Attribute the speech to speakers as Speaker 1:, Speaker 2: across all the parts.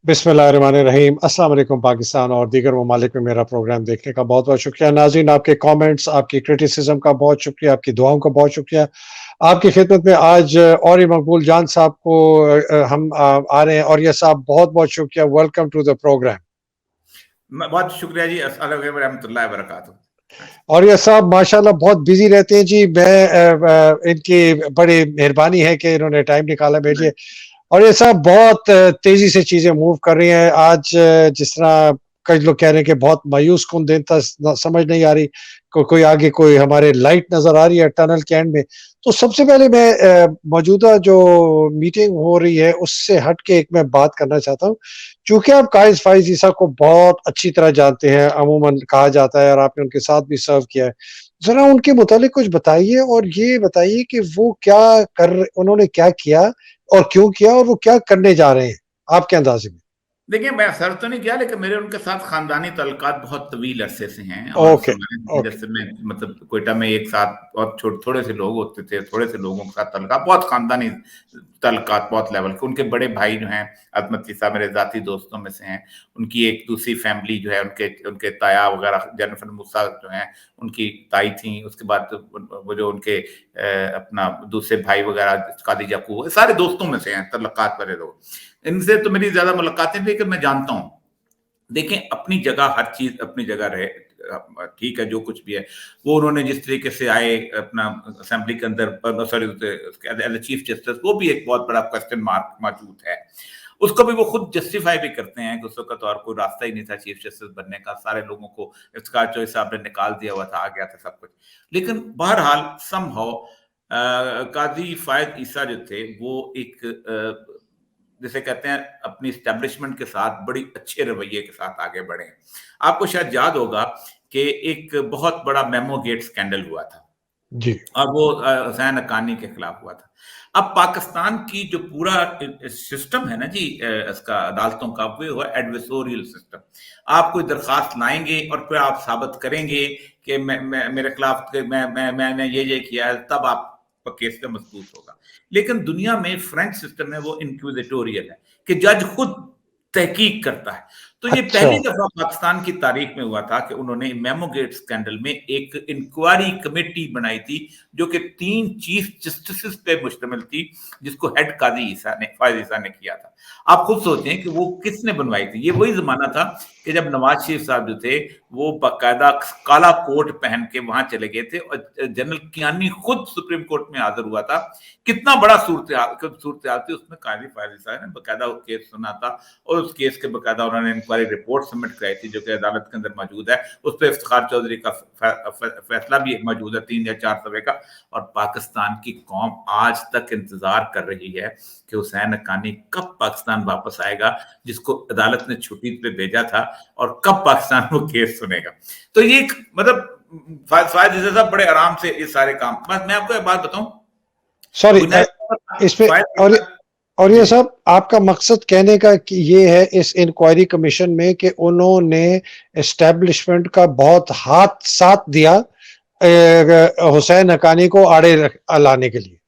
Speaker 1: बिस्मिल्लाहिर्रहमानिर्रहीम। अस्सलाम वालेकुम पाकिस्तान और दीगर ममालिक में मेरा प्रोग्राम देखने का बहुत-बहुत शुक्रिया। नाज़रीन, आपके कमेंट्स, आपकी क्रिटिसिज़्म का बहुत शुक्रिया, आपकी दुआओं का बहुत शुक्रिया। आपकी खिदमत में आज और मकबूल जान साहब को हम आ रहे हैं। और ये साहब बहुत-बहुत शुक्रिया। Welcome to the programme.
Speaker 2: बहुत शुक्रिया जी। अस्सलाम वालेकुम रहमतुल्लाहि व बरकातहू। हाँ जी।
Speaker 1: और ये साहब माशाल्लाह बहुत बिज़ी रहते हैं जी। इनकी बड़ी मेहरबानी है कि इन्होंने टाइम निकाला मेरे लिए। और ये साहब बहुत तेज़ी से चीज़ें मूव कर रही हैं। आज जिस तरह कई लोग कह रहे हैं कि बहुत मायूस-कुन दिन था, समझ नहीं आ रही, कोई आगे कोई हमारे लाइट नज़र आ रही है टनल के एंड में। तो सबसे पहले मैं मौजूदा जो मीटिंग हो रही है उससे हट के एक मैं बात करना चाहता हूँ। चूँकि आप कायस फ़ाइज़ ईसा को बहुत अच्छी तरह जानते हैं, अमूमन कहा जाता है, और आपने उनके साथ भी सर्व किया है। ज़रा उनके मुतालिक कुछ बताइए और ये बताइए कि वो उन्होंने क्या किया और क्यों किया और वो क्या करने जा रहे हैं, आपके अंदाज़े में?
Speaker 2: देखिए, मैं सर्व तो नहीं किया, लेकिन मेरे उनके साथ खानदानी तल्लुकात बहुत तवील अरसे से हैं। और
Speaker 1: ओके, ओके।
Speaker 2: जैसे मैं मतलब क्वेटा में एक साथ और थोड़े से लोग होते थे, थोड़े से लोगों के साथ तल्लुकात, बहुत खानदानी तल्लुकात, बहुत लेवल के। उनके बड़े भाई जो हैं अज़मत ईसा, मेरे ज़ाती दोस्तों में से हैं। उनकी एक दूसरी फैमिली जो है, उनके उनके ताया वगैरह जेनिफर मूसा जो हैं, उनकी ताई थी। उसके बाद वो जो उनके अपना दूसरे भाई वगैरह कादी याकूब, सारे दोस्तों में से हैं तल्लुकात वाले लोग। इनसे तो मेरी ज़्यादा मुलाकातें नहीं, लेकिन मैं जानता हूँ। देखें, अपनी जगह हर चीज़ अपनी जगह रहे, ठीक है, जो कुछ भी है। वो उन्होंने जिस तरीके से आए अपना असेंबली के अंदर, sorry, as a chief justice, वो भी एक बहुत बड़ा क्वेश्चन मार्क मौजूद है। उसको भी वो खुद जस्टिफाई भी करते हैं कि उस वक़्त और कोई रास्ता ही नहीं था चीफ जस्टिस बनने का। सारे लोगों को इफ्तिखार चौधरी साहब ने निकाल दिया हुआ था, आ गया था सब कुछ। लेकिन बहरहाल समहाउ काज़ी फ़ायज़ ईसा जो थे, वो एक जिसे कहते हैं अपनी एस्टेब्लिशमेंट के साथ बड़ी अच्छे रवैये के साथ आगे बढ़े हैं। आपको शायद याद होगा कि एक बहुत बड़ा मेमो गेट स्कैंडल हुआ था,
Speaker 1: जी।
Speaker 2: और वो हुसैन हक्कानी के खिलाफ हुआ था। अब पाकिस्तान की जो पूरा सिस्टम है ना जी, इसका अदालतों का, वो हुआ एडवर्सोरियल सिस्टम। आप कोई दरखास्त लाएंगे और फिर आप साबित करेंगे कि मेरे खिलाफ मैंने ये किया है, तब आपका केस का मजबूत होगा। लेकिन दुनिया में फ्रेंच सिस्टम है, वो इंक्विजिटोरियल है कि जज खुद तहकीक करता है। तो ये
Speaker 1: अच्छा।
Speaker 2: पहली दफा पाकिस्तान की तारीख में हुआ था कि उन्होंने मेमो गेट स्कैंडल में एक इंक्वायरी कमेटी बनाई थी, जो कि 3 चीफ जस्टिस पे मुश्तमिल थी, जिसको हेड काजी फ़ायज़ ईसा ने किया था। आप खुद सोचें कि वो किसने बनवाई थी। ये वही ज़माना था कि जब नवाज़ शरीफ साहब जो थे, वो बाकायदा काला कोट पहन के वहाँ चले गए थे, और जनरल कियानी खुद सुप्रीम कोर्ट में हाज़िर हुआ था। कितना बड़ा सूरत-ए-हाल थी, उसमें काज़ी फ़ायज़ ईसा ने बाकायदा वो केस सुना था, और उस केस के बाकायदा उन्होंने इंक्वायरी रिपोर्ट सबमिट कराई थी, जो कि अदालत के अंदर मौजूद है। उस पे इफ्तिखार चौधरी का फैसला भी मौजूद है, 3 या 4 सफ़े का। और पाकिस्तान की कौम आज तक इंतजार कर रही है कि हुसैन हक्कानी कब पाकिस्तान वापस आएगा, जिसको अदालत ने छुट्टी पे भेजा था, और कब पाकिस्तान वो केस सुनेगा। तो ये मतलब फ़ायज़ ईसा साहब बड़े आराम से ये सारे काम, बस मैं आपको एक बात बताऊं,
Speaker 1: सॉरी,
Speaker 2: बुनियादी
Speaker 1: इसमें
Speaker 2: फ़ायज़
Speaker 1: और
Speaker 2: ईसा।
Speaker 1: और
Speaker 2: जी
Speaker 1: ये
Speaker 2: जी।
Speaker 1: सब आपका मकसद कहने का कि ये है इस इंक्वायरी कमीशन में कि उन्होंने एस्टेब्लिशमेंट का बहुत हाथ साथ दिया हुसैन हक्कानी को लाने के लिए।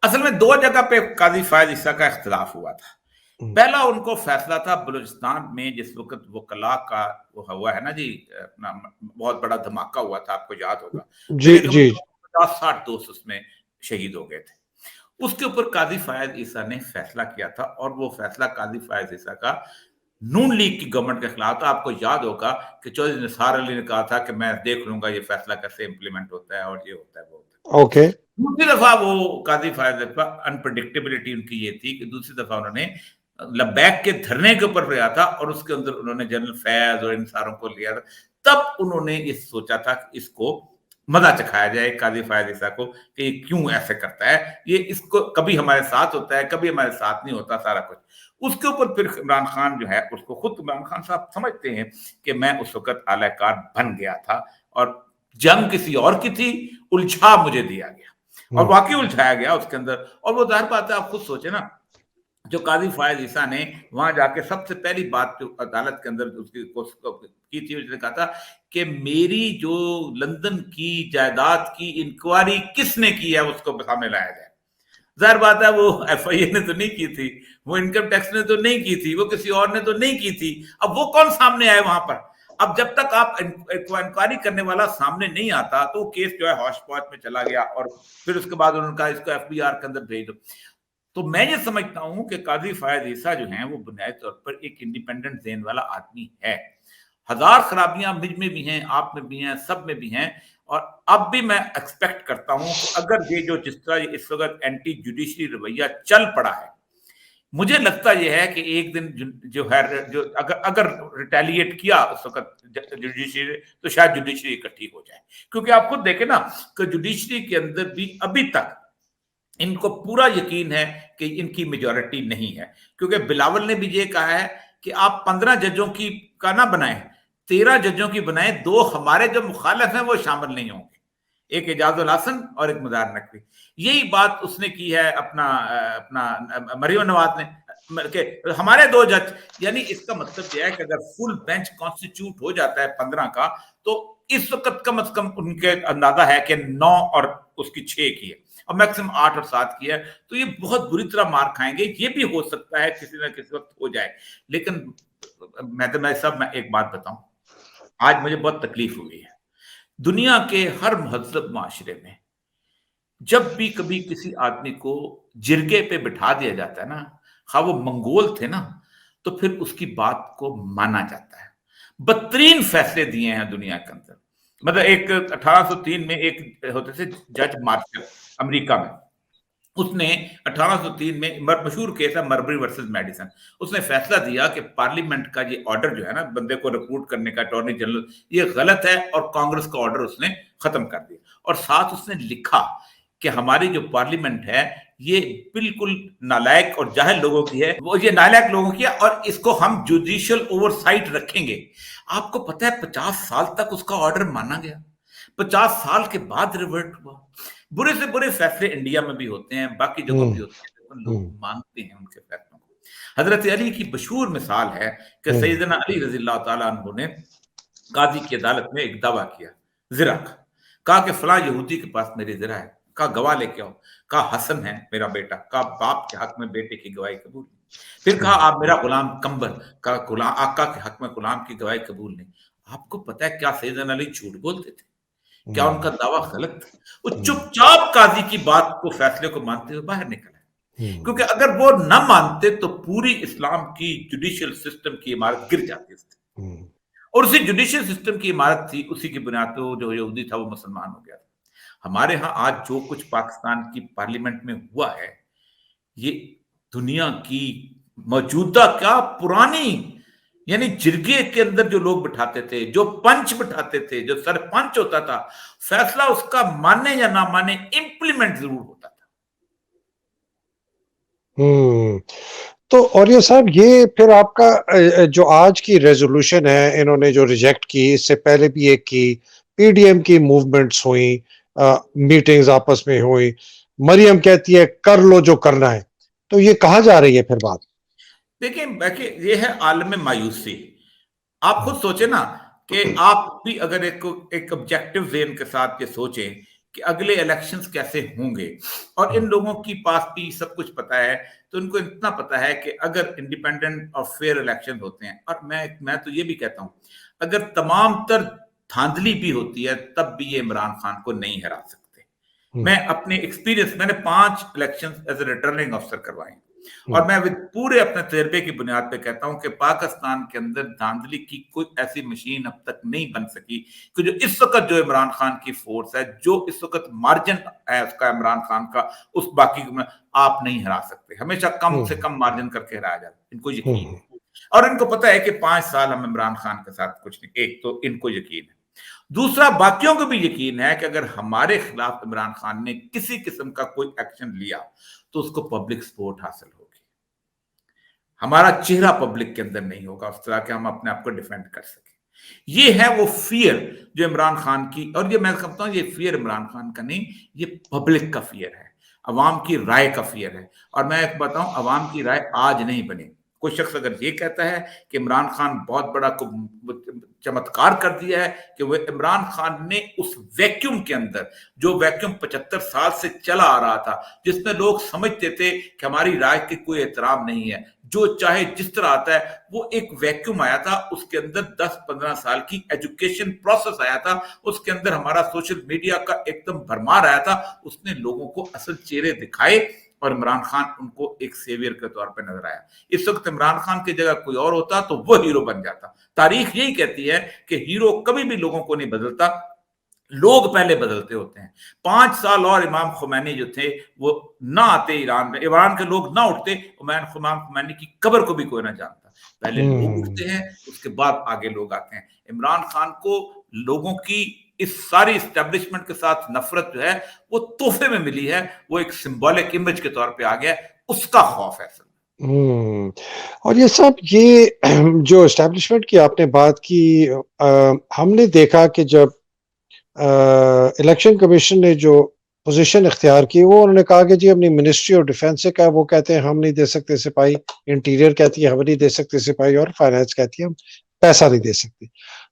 Speaker 2: असल में 2 जगह पे काज़ी फ़ायज़ ईसा का इख्तिलाफ हुआ था।
Speaker 1: हम्म।
Speaker 2: पहला उनको फैसला था बलूचिस्तान में, जिस वक़्त वकला का वो हुआ है ना जी, अपना बहुत बड़ा धमाका हुआ था, आपको याद होगा।
Speaker 1: जी,
Speaker 2: मेरे कम
Speaker 1: जी।
Speaker 2: से कम 50-60 दोस्त उसमें शहीद हो गए थे। उसके ऊपर काज़ी फ़ायज़ ईसा ने फैसला किया था, और वो फैसला काज़ी फ़ायज़ ईसा का नून लीग की गवर्नमेंट के खिलाफ था। आपको याद होगा कि चौधरी निसार अली ने कहा था कि मैं देख लूँगा ये फैसला कैसे इम्प्लीमेंट होता है, और ये होता है, वो होता है।
Speaker 1: ओके।
Speaker 2: दूसरी दफा वो काजी फायद अनप्रडिक्टेबिलिटी उनकी ये थी कि दूसरी दफा उन्होंने लबैक के धरने के ऊपर गया था, और उसके अंदर उन्होंने जनरल फैज और इन सारों को लिया था। तब उन्होंने ये सोचा था कि इसको मजा चखाया जाए काजी फायद ईसा को, कि ये क्यों ऐसे करता है, ये इसको कभी हमारे साथ होता है, कभी हमारे साथ नहीं होता, सारा कुछ। उसके ऊपर फिर इमरान खान जो है, उसको खुद इमरान खान साहब समझते हैं कि मैं उस वक्त आलाकार बन गया था, और जंग किसी और की थी, उलझा मुझे दिया गया, और
Speaker 1: हम्म।
Speaker 2: वाकई उलझाया गया उसके अंदर। और वो जाहिर बात है, आप खुद सोचे ना, जो काजी फायज ईसा ने वहां जाके सबसे पहली बात जो अदालत के अंदर उसकी की थी, उसने कहा था कि मेरी जो लंदन की जायदाद की इंक्वायरी किसने की है, उसको सामने लाया जाए। जाहिर बात है वो एफआईए ने तो नहीं की थी, वो इनकम टैक्स ने तो नहीं की थी, वो किसी और ने तो नहीं की थी। अब वो कौन सामने आए वहां पर? अब जब तक आप इंक्वायरी करने वाला सामने नहीं आता तो केस जो है हौश पौश में चला गया, और फिर उसके बाद उन्होंने कहा इसको एफबीआर के अंदर भेज दो। तो मैं ये समझता हूं कि काजी फायद ईसा जो है वो बुनियादी तौर पर एक इंडिपेंडेंट ज़हन वाला आदमी है। हजार खराबियां मुझ में भी हैं, आप में भी हैं, सब में भी हैं। और अब भी मैं एक्सपेक्ट करता हूं कि अगर ये जो जिस तरह इस वक्त एंटी जुडिशरी रवैया चल पड़ा है, मुझे लगता यह है कि एक दिन जो है जो अगर अगर रिटेलिएट किया उस वक्त जुडिशरी, तो शायद जुडिशरी इकट्ठी हो जाए। क्योंकि आप खुद देखें ना कि जुडिशरी के अंदर भी अभी तक इनको पूरा यकीन है कि इनकी मेजॉरिटी नहीं है। क्योंकि बिलावल ने भी ये कहा है कि आप 15 जजों की का ना बनाएं, 13 जजों की बनाएं, 2 हमारे जो मुखालिफ हैं वो शामिल नहीं होंगे, एक एजाजुल हसन और एक मदार नकवी। यही बात उसने की है अपना अपना मरियम नवाज ने के हमारे 2 जज। यानी इसका मतलब यह है कि अगर फुल बेंच कॉन्स्टिट्यूट हो जाता है 15 का, तो इस वक्त कम से कम उनके अंदाजा है कि 9 और उसकी 6 की है, और मैक्सिमम 8 और 7 की है। तो ये बहुत बुरी तरह मार खाएंगे। ये भी हो सकता है किसी ना किसी वक्त हो जाए। लेकिन मैं एक बात बताऊं, आज मुझे बहुत तकलीफ हुई है। दुनिया के हर महजब माशरे में जब भी कभी किसी आदमी को जिरगे पे बिठा दिया जाता है ना, खा वो मंगोल थे ना, तो फिर उसकी बात को माना जाता है। बदतरीन फैसले दिए हैं दुनिया के अंदर। मतलब एक 1803 में एक होते थे जज मार्शल अमेरिका में, उसने 1803 में मशहूर केस है मरबरी वर्सेस मेडिसन। उसने फैसला दिया कि पार्लियामेंट का ये ऑर्डर जो है ना बंदे को रिक्रूट करने का अटॉर्नी जनरल, ये गलत है, और कांग्रेस का ऑर्डर उसने खत्म कर दिया। और साथ उसने लिखा कि हमारी जो पार्लियामेंट है ये बिल्कुल नालायक और जाहिल लोगों की है, वो ये नालायक लोगों की है, और इसको हम जुडिशियल ओवरसाइट रखेंगे। आपको पता है 50 साल तक उसका ऑर्डर माना गया, 50 साल के बाद रिवर्ट हुआ। बुरे से बुरे फैसले इंडिया में भी होते हैं, बाकी जगहों भी
Speaker 1: हम्म।
Speaker 2: होते हैं, लेकिन लोग
Speaker 1: हम्म।
Speaker 2: मानते हैं उनके फैसलों को। हजरत अली की मशहूर मिसाल है कि
Speaker 1: हम्म।
Speaker 2: सैयदना अली रजी अल्लाह तआला अन्हु ने काजी की अदालत में एक दावा किया जिरा का। कहा कि फलां यहूदी के पास मेरी जिरा है, कहा गवाह लेके आओ। कहा हसन है मेरा बेटा, कहा बाप के हक में बेटे की गवाही कबूल नहीं। फिर कहा आप मेरा गुलाम कंबर, कहा गुलाम आका के हक में गुलाम की गवाही कबूल नहीं। आपको पता है क्या सैयदना अली झूठ बोलते थे? क्या उनका दावा गलत था? वो चुपचाप काजी की बात को, फैसले को मानते हुए बाहर निकल आए। क्योंकि अगर वो न मानते तो पूरी इस्लाम की जुडिशियल सिस्टम की इमारत गिर जाती थी। और उसी जुडिशियल सिस्टम की इमारत थी, उसी की बुनियाद पे जो यहूदी था वो मुसलमान हो गया था। हमारे यहाँ आज जो कुछ पाकिस्तान की पार्लियामेंट में हुआ है, ये दुनिया की मौजूदा क्या पुरानी, यानी जिरगे के अंदर जो लोग बिठाते थे, जो पंच बिठाते थे, जो सरपंच होता था, फैसला उसका माने या ना माने इम्प्लीमेंट जरूर होता था।
Speaker 1: हम्म। तो और ये साहब, ये फिर आपका जो आज की रेजोल्यूशन है, इन्होंने जो रिजेक्ट की, इससे पहले भी एक की, पीडीएम की मूवमेंट्स हुई, मीटिंग्स आपस में हुई, मरियम कहती है कर लो जो करना है, तो ये कहाँ जा रही है फिर बात?
Speaker 2: देखिए ये है आलम मायूसी। आप खुद सोचे ना कि आप भी अगर एक ऑब्जेक्टिव जेन के साथ ये सोचें कि अगले इलेक्शंस कैसे होंगे, और इन लोगों की पास भी सब कुछ पता है, तो इनको इतना पता है कि अगर इंडिपेंडेंट और फेयर इलेक्शन होते हैं, और मैं तो ये भी कहता हूं अगर तमाम तर धांधली भी होती है तब भी ये इमरान खान को नहीं हरा सकते। मैं अपने एक्सपीरियंस, मैंने 5 इलेक्शन एज ए रिटर्निंग अफसर करवाए, और मैं पूरे अपने तजर्बे की बुनियाद पे कहता हूं कि पाकिस्तान के अंदर धांधली की कोई ऐसी मशीन अब तक नहीं बन सकी कि जो इस वक्त जो इमरान खान की फोर्स है, जो इस वक्त मार्जिन है उसका इमरान खान का, उस बाकी को आप नहीं हरा सकते। हमेशा कम से कम मार्जिन करके हराया जाता है, इनको यकीन है। और इनको पता है कि 5 साल हम इमरान खान के साथ कुछ नहीं, एक तो इनको यकीन है, दूसरा बाकियों को भी यकीन है कि अगर हमारे खिलाफ इमरान खान ने किसी किस्म का कोई एक्शन लिया तो उसको पब्लिक सपोर्ट हासिल होगी, हमारा चेहरा पब्लिक के अंदर नहीं होगा उस तरह के हम अपने आप को डिफेंड कर सके। ये है वो फियर जो इमरान खान की, और ये मैं समझता हूं ये फियर इमरान खान का नहीं, ये पब्लिक का फियर है, अवाम की राय का फियर है। और मैं एक बताऊं, अवाम की राय आज नहीं बनी, कोई शख्स अगर ये कहता है कि इमरान खान बहुत बड़ा चमत्कार कर दिया है कि वो इमरान खान ने उस वैक्यूम के अंदर, जो वैक्यूम 75 साल से चला आ रहा था, जिसमें लोग समझते थे कि हमारी राय की कोई एहतराम नहीं है, जो चाहे जिस तरह आता है, वो एक वैक्यूम आया था, उसके अंदर 10-15 साल की एजुकेशन प्रोसेस आया था, उसके अंदर हमारा सोशल मीडिया का एकदम भरमार आया था, उसने लोगों को असल चेहरे दिखाए और इमरान खान उनको एक सेवियर के तौर पर नजर आया। इस वक्त इमरान खान की जगह कोई और होता तो वो हीरो बन जाता। तारीख यही कहती है कि हीरो कभी भी लोगों को नहीं बदलता, लोग पहले बदलते होते हैं। 5 साल और इमाम खुमैनी जो थे वो ना आते ईरान में, ईरान के लोग ना उठते, इमाम खुमैनी की कब्र को भी कोई ना जानता। पहले लोग उठते हैं, उसके बाद आगे लोग आते हैं। इमरान खान को लोगों की इस सारी इस्टेब्लिशमेंट के साथ नफरत जो है वो तोहफे में मिली है, वो एक सिंबॉलिक इमेज के तौर पे आ गया, उसका खौफ है।
Speaker 1: और ये सब ये जो एस्टेब्लिशमेंट की आपने बात की, हमने देखा कि जब इलेक्शन कमीशन ने जो पोजीशन इख्तियार की, वो उन्होंने कहा कि जी अपनी मिनिस्ट्री ऑफ डिफेंस से कहा, वो कहते हैं हम नहीं दे सकते सिपाही, इंटीरियर कहती है हम नहीं दे सकते सिपाही, और फाइनेंस कहती है हम पैसा नहीं दे सकते।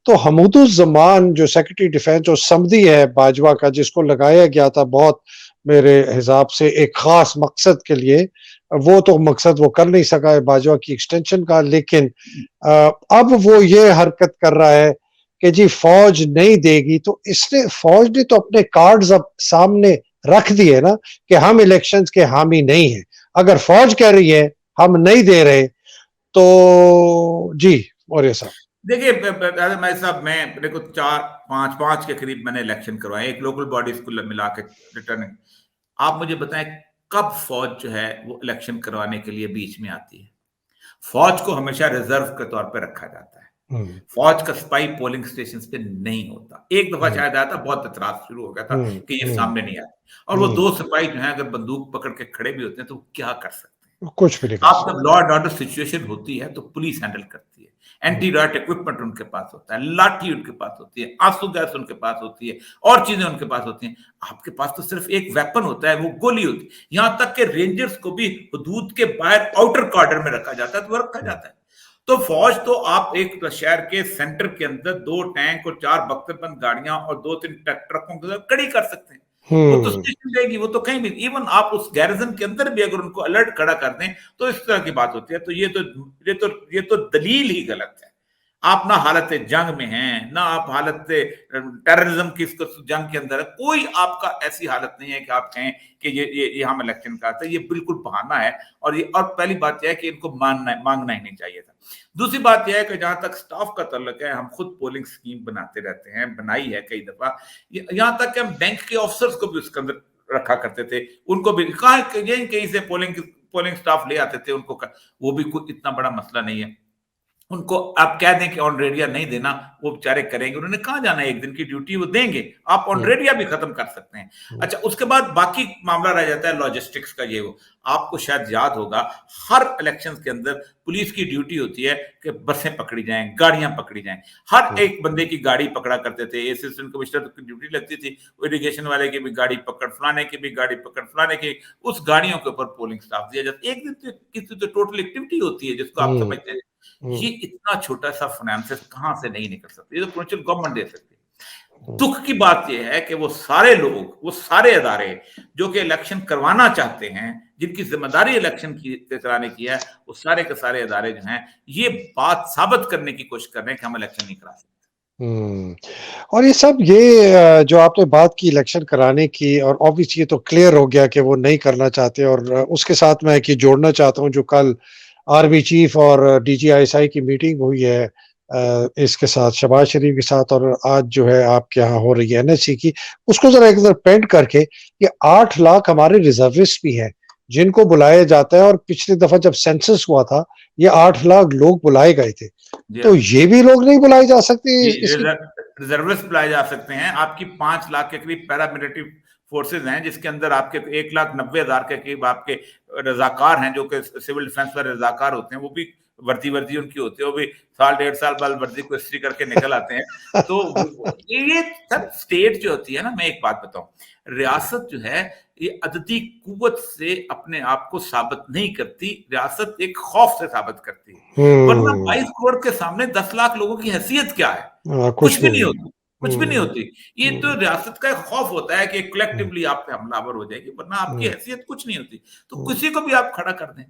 Speaker 1: तो हमूदुज़्ज़मान जो सेक्रेटरी डिफेंस जो समधी है बाजवा का, जिसको लगाया गया था बहुत मेरे हिसाब से एक खास मकसद के लिए, वो तो मकसद वो कर नहीं सका है बाजवा की एक्सटेंशन का, लेकिन अब वो ये हरकत कर रहा है कि जी फौज नहीं देगी। तो इसने फौज ने तो अपने कार्ड्स अब सामने रख दिए ना कि हम इलेक्शंस के हामी नहीं हैं। अगर फौज कह रही है हम नहीं दे रहे तो जी। और ये सब
Speaker 2: देखिए मैं साहब, मैं मेरे को 4-5 के करीब मैंने इलेक्शन करवाए, एक लोकल बॉडीज को मिला के रिटर्निंग। आप मुझे बताएं कब फौज जो है वो इलेक्शन करवाने के लिए बीच में आती है? फौज को हमेशा रिजर्व के तौर पे रखा जाता है। फौज का सिपाही पोलिंग स्टेशन पे नहीं होता। एक दफा शायद आया था, बहुत एतराज शुरू हो गया था कि ये सामने नहीं आते, और वो 2 सिपाही जो है अगर बंदूक पकड़ के खड़े भी होते हैं तो क्या कर सकते हैं?
Speaker 1: कुछ भी नहीं कर
Speaker 2: आप
Speaker 1: सकते।
Speaker 2: जब लॉ एंड ऑर्डर सिचुएशन होती है तो पुलिस हैंडल करती है, एंटी राइट इक्विपमेंट उनके पास होता है, लाठी उनके पास होती है, आंसू गैस उनके पास होती है, और चीजें उनके पास होती हैं। आपके पास तो सिर्फ एक वेपन होता है, वो गोली होती है। यहां तक के रेंजर्स को भी हदूद के बाहर आउटर कॉर्डर में रखा जाता है, तो रखा जाता है। तो फौज तो आप एक शहर के सेंटर के अंदर 2 टैंक और 4 बख्तरबंद गाड़ियां और 2-3 ट्रकों के साथ खड़ी कर सकते हैं। वो तो स्टेशन देगी, वो तो कहीं भी, इवन आप उस गैरिजन के अंदर भी अगर उनको अलर्ट खड़ा कर दें तो इस तरह की बात होती है। तो ये तो दलील ही गलत है। आप ना हालत जंग में हैं, ना आप हालत टेररिज्म की जंग के अंदर है, कोई आपका ऐसी हालत नहीं है कि आप कहें कि ये हम इलेक्शन का था। ये बिल्कुल बहाना है, और पहली बात यह है कि इनको मांगना ही नहीं चाहिए था। दूसरी बात यह है कि जहां तक स्टाफ का तल्लुक है, हम खुद पोलिंग स्कीम बनाते रहते हैं, बनाई है कई दफा। यहां तक कि हम बैंक के ऑफिसर्स को भी उसके अंदर रखा करते थे, उनको भी कहीं से पोलिंग स्टाफ ले आते थे उनको, वो भी कोई इतना बड़ा मसला नहीं है। उनको आप कह दें कि ऑन रेडिया नहीं देना, वो बेचारे करेंगे, उन्होंने कहाँ जाना है, एक दिन की ड्यूटी वो देंगे, आप ऑन रेडिया भी खत्म कर सकते हैं। अच्छा, उसके बाद बाकी मामला रह जाता है लॉजिस्टिक्स का। ये वो आपको शायद याद होगा, हर इलेक्शन के अंदर पुलिस की ड्यूटी होती है कि बसें पकड़ी जाएं, गाड़ियां पकड़ी जाएं। हर एक बंदे की गाड़ी पकड़ा करते थे, असिस्टेंट कमिश्नर की ड्यूटी लगती थी, इरिगेशन वाले की भी गाड़ी पकड़, फलाने की भी गाड़ी पकड़, फलाने की, उस गाड़ियों के ऊपर पोलिंग स्टाफ दिया जाता है। एक दिन तो किसी तो टोटल एक्टिविटी होती है जिसको आप समझते हैं। ये इतना छोटा सा फाइनेंसेस कहां से नहीं निकल सकते, ये तो प्रोविंशियल गवर्नमेंट दे सकती है। दुख की बात यह है कि वो सारे लोग, वो सारे अदारे जो कि इलेक्शन करवाना चाहते हैं, जिनकी जिम्मेदारी इलेक्शन की कराने की है, वो सारे के सारे अदारे जो हैं ये बात साबित करने की कोशिश कर रहे हैं कि हम इलेक्शन नहीं करा सकते।
Speaker 1: और ये सब ये जो आपने बात की इलेक्शन कराने की, और ऑब्वियसली ये तो क्लियर हो गया कि वो नहीं करना चाहते। और उसके साथ मैं एक जोड़ना चाहता हूँ, जो कल आर्मी चीफ और डीजीआईएसआई की मीटिंग हुई है इसके साथ, शहबाज शरीफ के साथ, और आज जो है आपके यहाँ हो रही है एनएससी की, उसको जरा एक पेंट करके, ये 8 लाख हमारे रिजर्विस्ट भी हैं जिनको बुलाया जाता है। और पिछली दफा जब सेंसस हुआ था, ये 8 लाख लोग बुलाए गए थे, तो ये भी लोग नहीं बुलाए जा सकते?
Speaker 2: रिजर्विस्ट बुलाए जा सकते हैं। आपकी 5 लाख के करीब पैरामिलिट्री फोर्सेज हैं, जिसके अंदर आपके 1,90,000 के करीब आपके रजाकार हैं, जो कि सिविल डिफेंस पर रजाकार होते हैं, वो भी वर्दी वर्दी उनकी होती है, वो भी साल 1.5 साल बाद वर्दी को इस्त्री करके निकल आते हैं। तो ये सब स्टेट जो होती है ना, मैं एक बात बताऊं, रियासत जो है ये अददी कुव्वत से अपने आप को साबित नहीं करती, रियासत एक खौफ से साबित करती है। वरना 22 करोड़ के सामने 10 लाख लोगों की हैसियत क्या है? कुछ
Speaker 1: कुछ
Speaker 2: भी
Speaker 1: नहीं
Speaker 2: नहीं
Speaker 1: है।
Speaker 2: होती, कुछ भी नहीं होती। ये तो रियासत का एक खौफ होता है कि कलेक्टिवली आप पे हमलावर हो जाएगी, वरना आपकी हैसियत कुछ नहीं होती। तो किसी को भी आप खड़ा कर दें।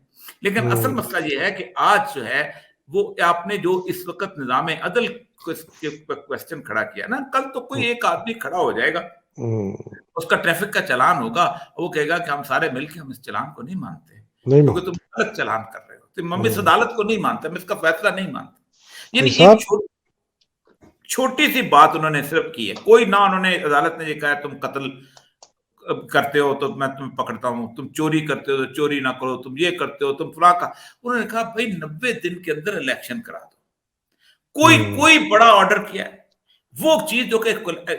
Speaker 2: लेकिन असल मसला ये है कि आज जो है वो आपने जो इस वक्त निजाम अदल क्वेश्चन खड़ा किया ना, कल तो कोई एक आदमी खड़ा हो जाएगा, उसका ट्रैफिक का चालान होगा, वो कहेगा कि हम सारे मिलकर हम इस चालान को नहीं मानते,
Speaker 1: नहीं
Speaker 2: क्योंकि
Speaker 1: मानते।
Speaker 2: तुम गलत चालान कर रहे हो, तुम मम्मी इस अदालत को नहीं मानते, मैं इसका फैसला नहीं मानता।
Speaker 1: भाई
Speaker 2: यानी एक
Speaker 1: साहब,
Speaker 2: छोटी सी बात उन्होंने सिर्फ की है, कोई ना उन्होंने अदालत ने ये कहा तुम कत्ल करते हो तो मैं तुम्हें पकड़ता हूं, तुम चोरी करते हो तो चोरी ना करो, तुम ये करते हो तुम फला का। उन्होंने कहा भाई 90 दिन के अंदर इलेक्शन करा दो। कोई कोई बड़ा ऑर्डर किया है? वो चीज जो कि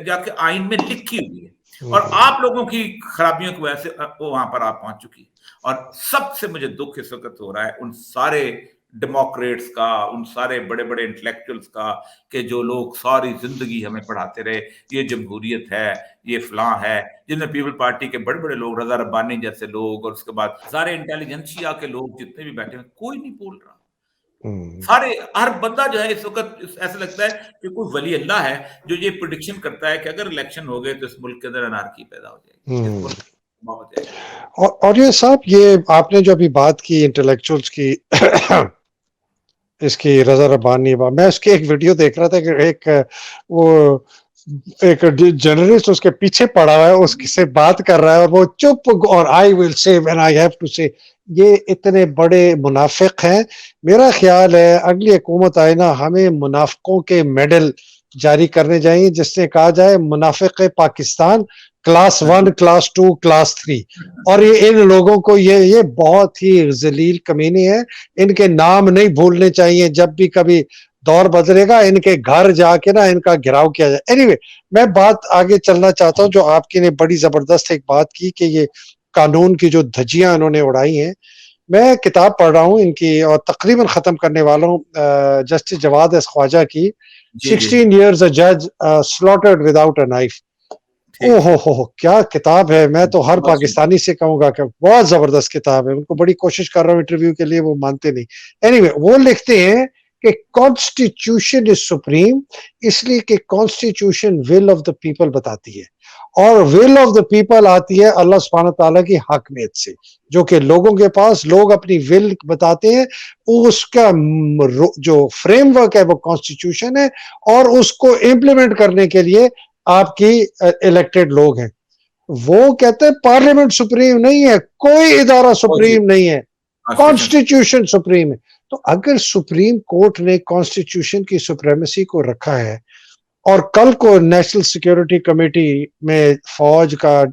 Speaker 2: जाके आइन में लिखी हुई है, और आप लोगों की खराबियों की वजह से वो वहां पर आप पहुंच चुकी है। और सबसे मुझे दुख इस वक्त हो रहा है उन सारे डेमोक्रेट्स का, उन सारे बड़े बड़े इंटेलेक्चुअल्स का, कि जो लोग सारी जिंदगी हमें पढ़ाते रहे ये जमहूरियत है, ये फलां है, जिनमें पीपल पार्टी के बड़े बड़े लोग, रजा रब्बानी जैसे लोग, और उसके बाद सारे इंटेलिजेंसिया के लोग जितने भी बैठे हैं, कोई नहीं बोल रहा। सारे हर बंदा जो है इस वक्त ऐसा लगता है कि कोई वली अल्लाह है जो ये प्रिडिक्शन करता है कि अगर इलेक्शन हो गए तो इस मुल्क के अंदर अनारकी पैदा हो जाएगी, इस मुल्क हो जाएगी।
Speaker 1: और ये साहब, ये आपने जो अभी बात की इंटेलेक्चुअल्स की इसकी, रजा रब्बानी, मैं उसकी एक वीडियो देख रहा था कि वो एक जर्नलिस्ट उसके पीछे पड़ा हुआ है, उससे बात कर रहा है और वो चुप, और I will say when I have to say. ये इतने बड़े मुनाफिक हैं। मेरा ख्याल है अगली हुकूमत आए ना, हमें मुनाफिकों के मेडल जारी करने चाहिए, जिससे कहा जाए मुनाफिक पाकिस्तान क्लास 1, क्लास 2, क्लास 3। और ये इन लोगों को ये बहुत ही जलील कमीने हैं, इनके नाम नहीं भूलने चाहिए। जब भी कभी दौर बदलेगा, इनके घर जाके ना इनका घेराव किया जाए। एनीवे, मैं बात आगे चलना चाहता हूं, जो आपकी ने बड़ी जबरदस्त एक बात की कि ये कानून की जो धज्जियां इन्होंने उड़ाई हैं। मैं किताब पढ़ रहा हूं इनकी और तकरीबन खत्म करने वाला हूं, जस्टिस जवाद एस ख्वाजा की, 16 years a judge slaughtered without a knife। ओहो हो, क्या किताब है। मैं तो हर पाकिस्तानी से कहूंगा कि बहुत जबरदस्त किताब है। उनको बड़ी कोशिश कर रहा हूं इंटरव्यू के लिए, वो मानते नहीं। एनीवे, वो लिखते हैं कि कॉन्स्टिट्यूशन इज सुप्रीम, इसलिए कि constitution will of the people बताती है, और विल ऑफ द पीपल आती है अल्लाह सुब्हानहू तआला की हकमियत से, जो कि लोगों के पास लोग अपनी विल बताते हैं। उसका जो फ्रेमवर्क है वो कॉन्स्टिट्यूशन है, और उसको इम्प्लीमेंट करने के लिए आपकी इलेक्टेड लोग हैं। वो कहते हैं पार्लियामेंट सुप्रीम नहीं है, कोई इदारा सुप्रीम नहीं है, कॉन्स्टिट्यूशन सुप्रीम है। तो अगर सुप्रीम कोर्ट ने कॉन्स्टिट्यूशन की सुप्रीमेसी को रखा है, और कल को नेशनल सिक्योरिटी कमेटी में फौज का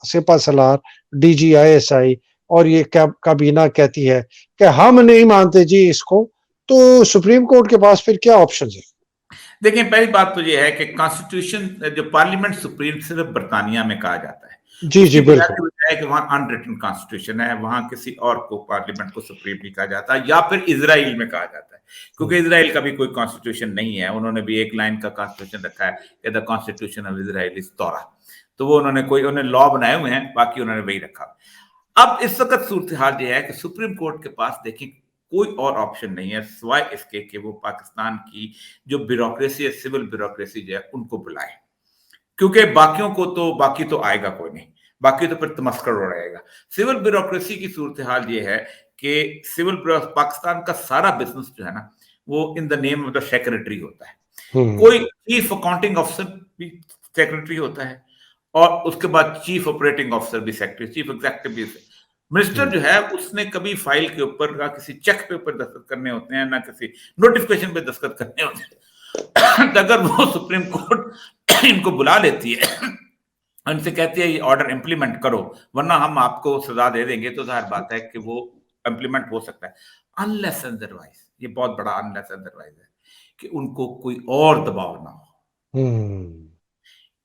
Speaker 1: सिपा सलार, DGISI और ये काबीना कहती है कि हम नहीं मानते जी इसको, तो सुप्रीम कोर्ट के पास फिर क्या ऑप्शन है?
Speaker 2: देखिए, पहली बात तो ये है कि कॉन्स्टिट्यूशन जो पार्लियामेंट सुप्रीम सिर्फ बर्तानिया में कहा जाता है।
Speaker 1: जी
Speaker 2: उसकी
Speaker 1: जी, बिल्कुल।
Speaker 2: वजह है कि वहां अनरिटन कॉन्स्टिट्यूशन है, वहां किसी और को पार्लियामेंट को सुप्रीम नहीं कहा जाता, या फिर इजराइल में कहा जाता है, क्योंकि इजराइल का भी कोई कॉन्स्टिट्यूशन नहीं है। उन्होंने भी एक लाइन का कॉन्स्टिट्यूशन रखा है कि the constitution of Israel is तौरा। तो वो उन्होंने लॉ बनाए हुए हैं, बाकी उन्होंने वही रखा। अब इस वक्त सूरत हाल यह है कि सुप्रीम कोर्ट के पास देखिए कोई और ऑप्शन नहीं है सिवाय इसके कि वो पाकिस्तान की जो ब्यूरोक्रेसी है, सिविल ब्यूरोक्रेसी जो है, उनको बुलाए, क्योंकि बाकी तो आएगा कोई नहीं, बाकी तो फिर तमस्कर हो रहेगा। सिविल ब्यूरोक्रेसी की सूरत हाल ये है कि पाकिस्तान का सारा बिजनेस जो है ना, वो in the name of the secretary होता है। कोई चीफ अकाउंटिंग ऑफिसर भी सेक्रेटरी होता है, और उसके बाद चीफ ऑपरेटिंग ऑफिसर भी सेक्रेटरी, चीफ एग्जीक्यूटिव भी। मिनिस्टर जो है उसने कभी फाइल के ऊपर ना किसी चेक पे ऊपर दस्तखत करने होते हैं, ना किसी नोटिफिकेशन पे दस्तखत करने होते हैं। तो अगर वो सुप्रीम कोर्ट इनको बुला लेती है, उनसे कहती है ये ऑर्डर इंप्लीमेंट करो, वरना हम आपको सजा दे देंगे, तो जाहिर बात है कि वो इंप्लीमेंट हो सकता है। अनलेस अदरवाइज, ये बहुत बड़ा अनलेस अदरवाइज है कि उनको कोई और दबाव ना हो।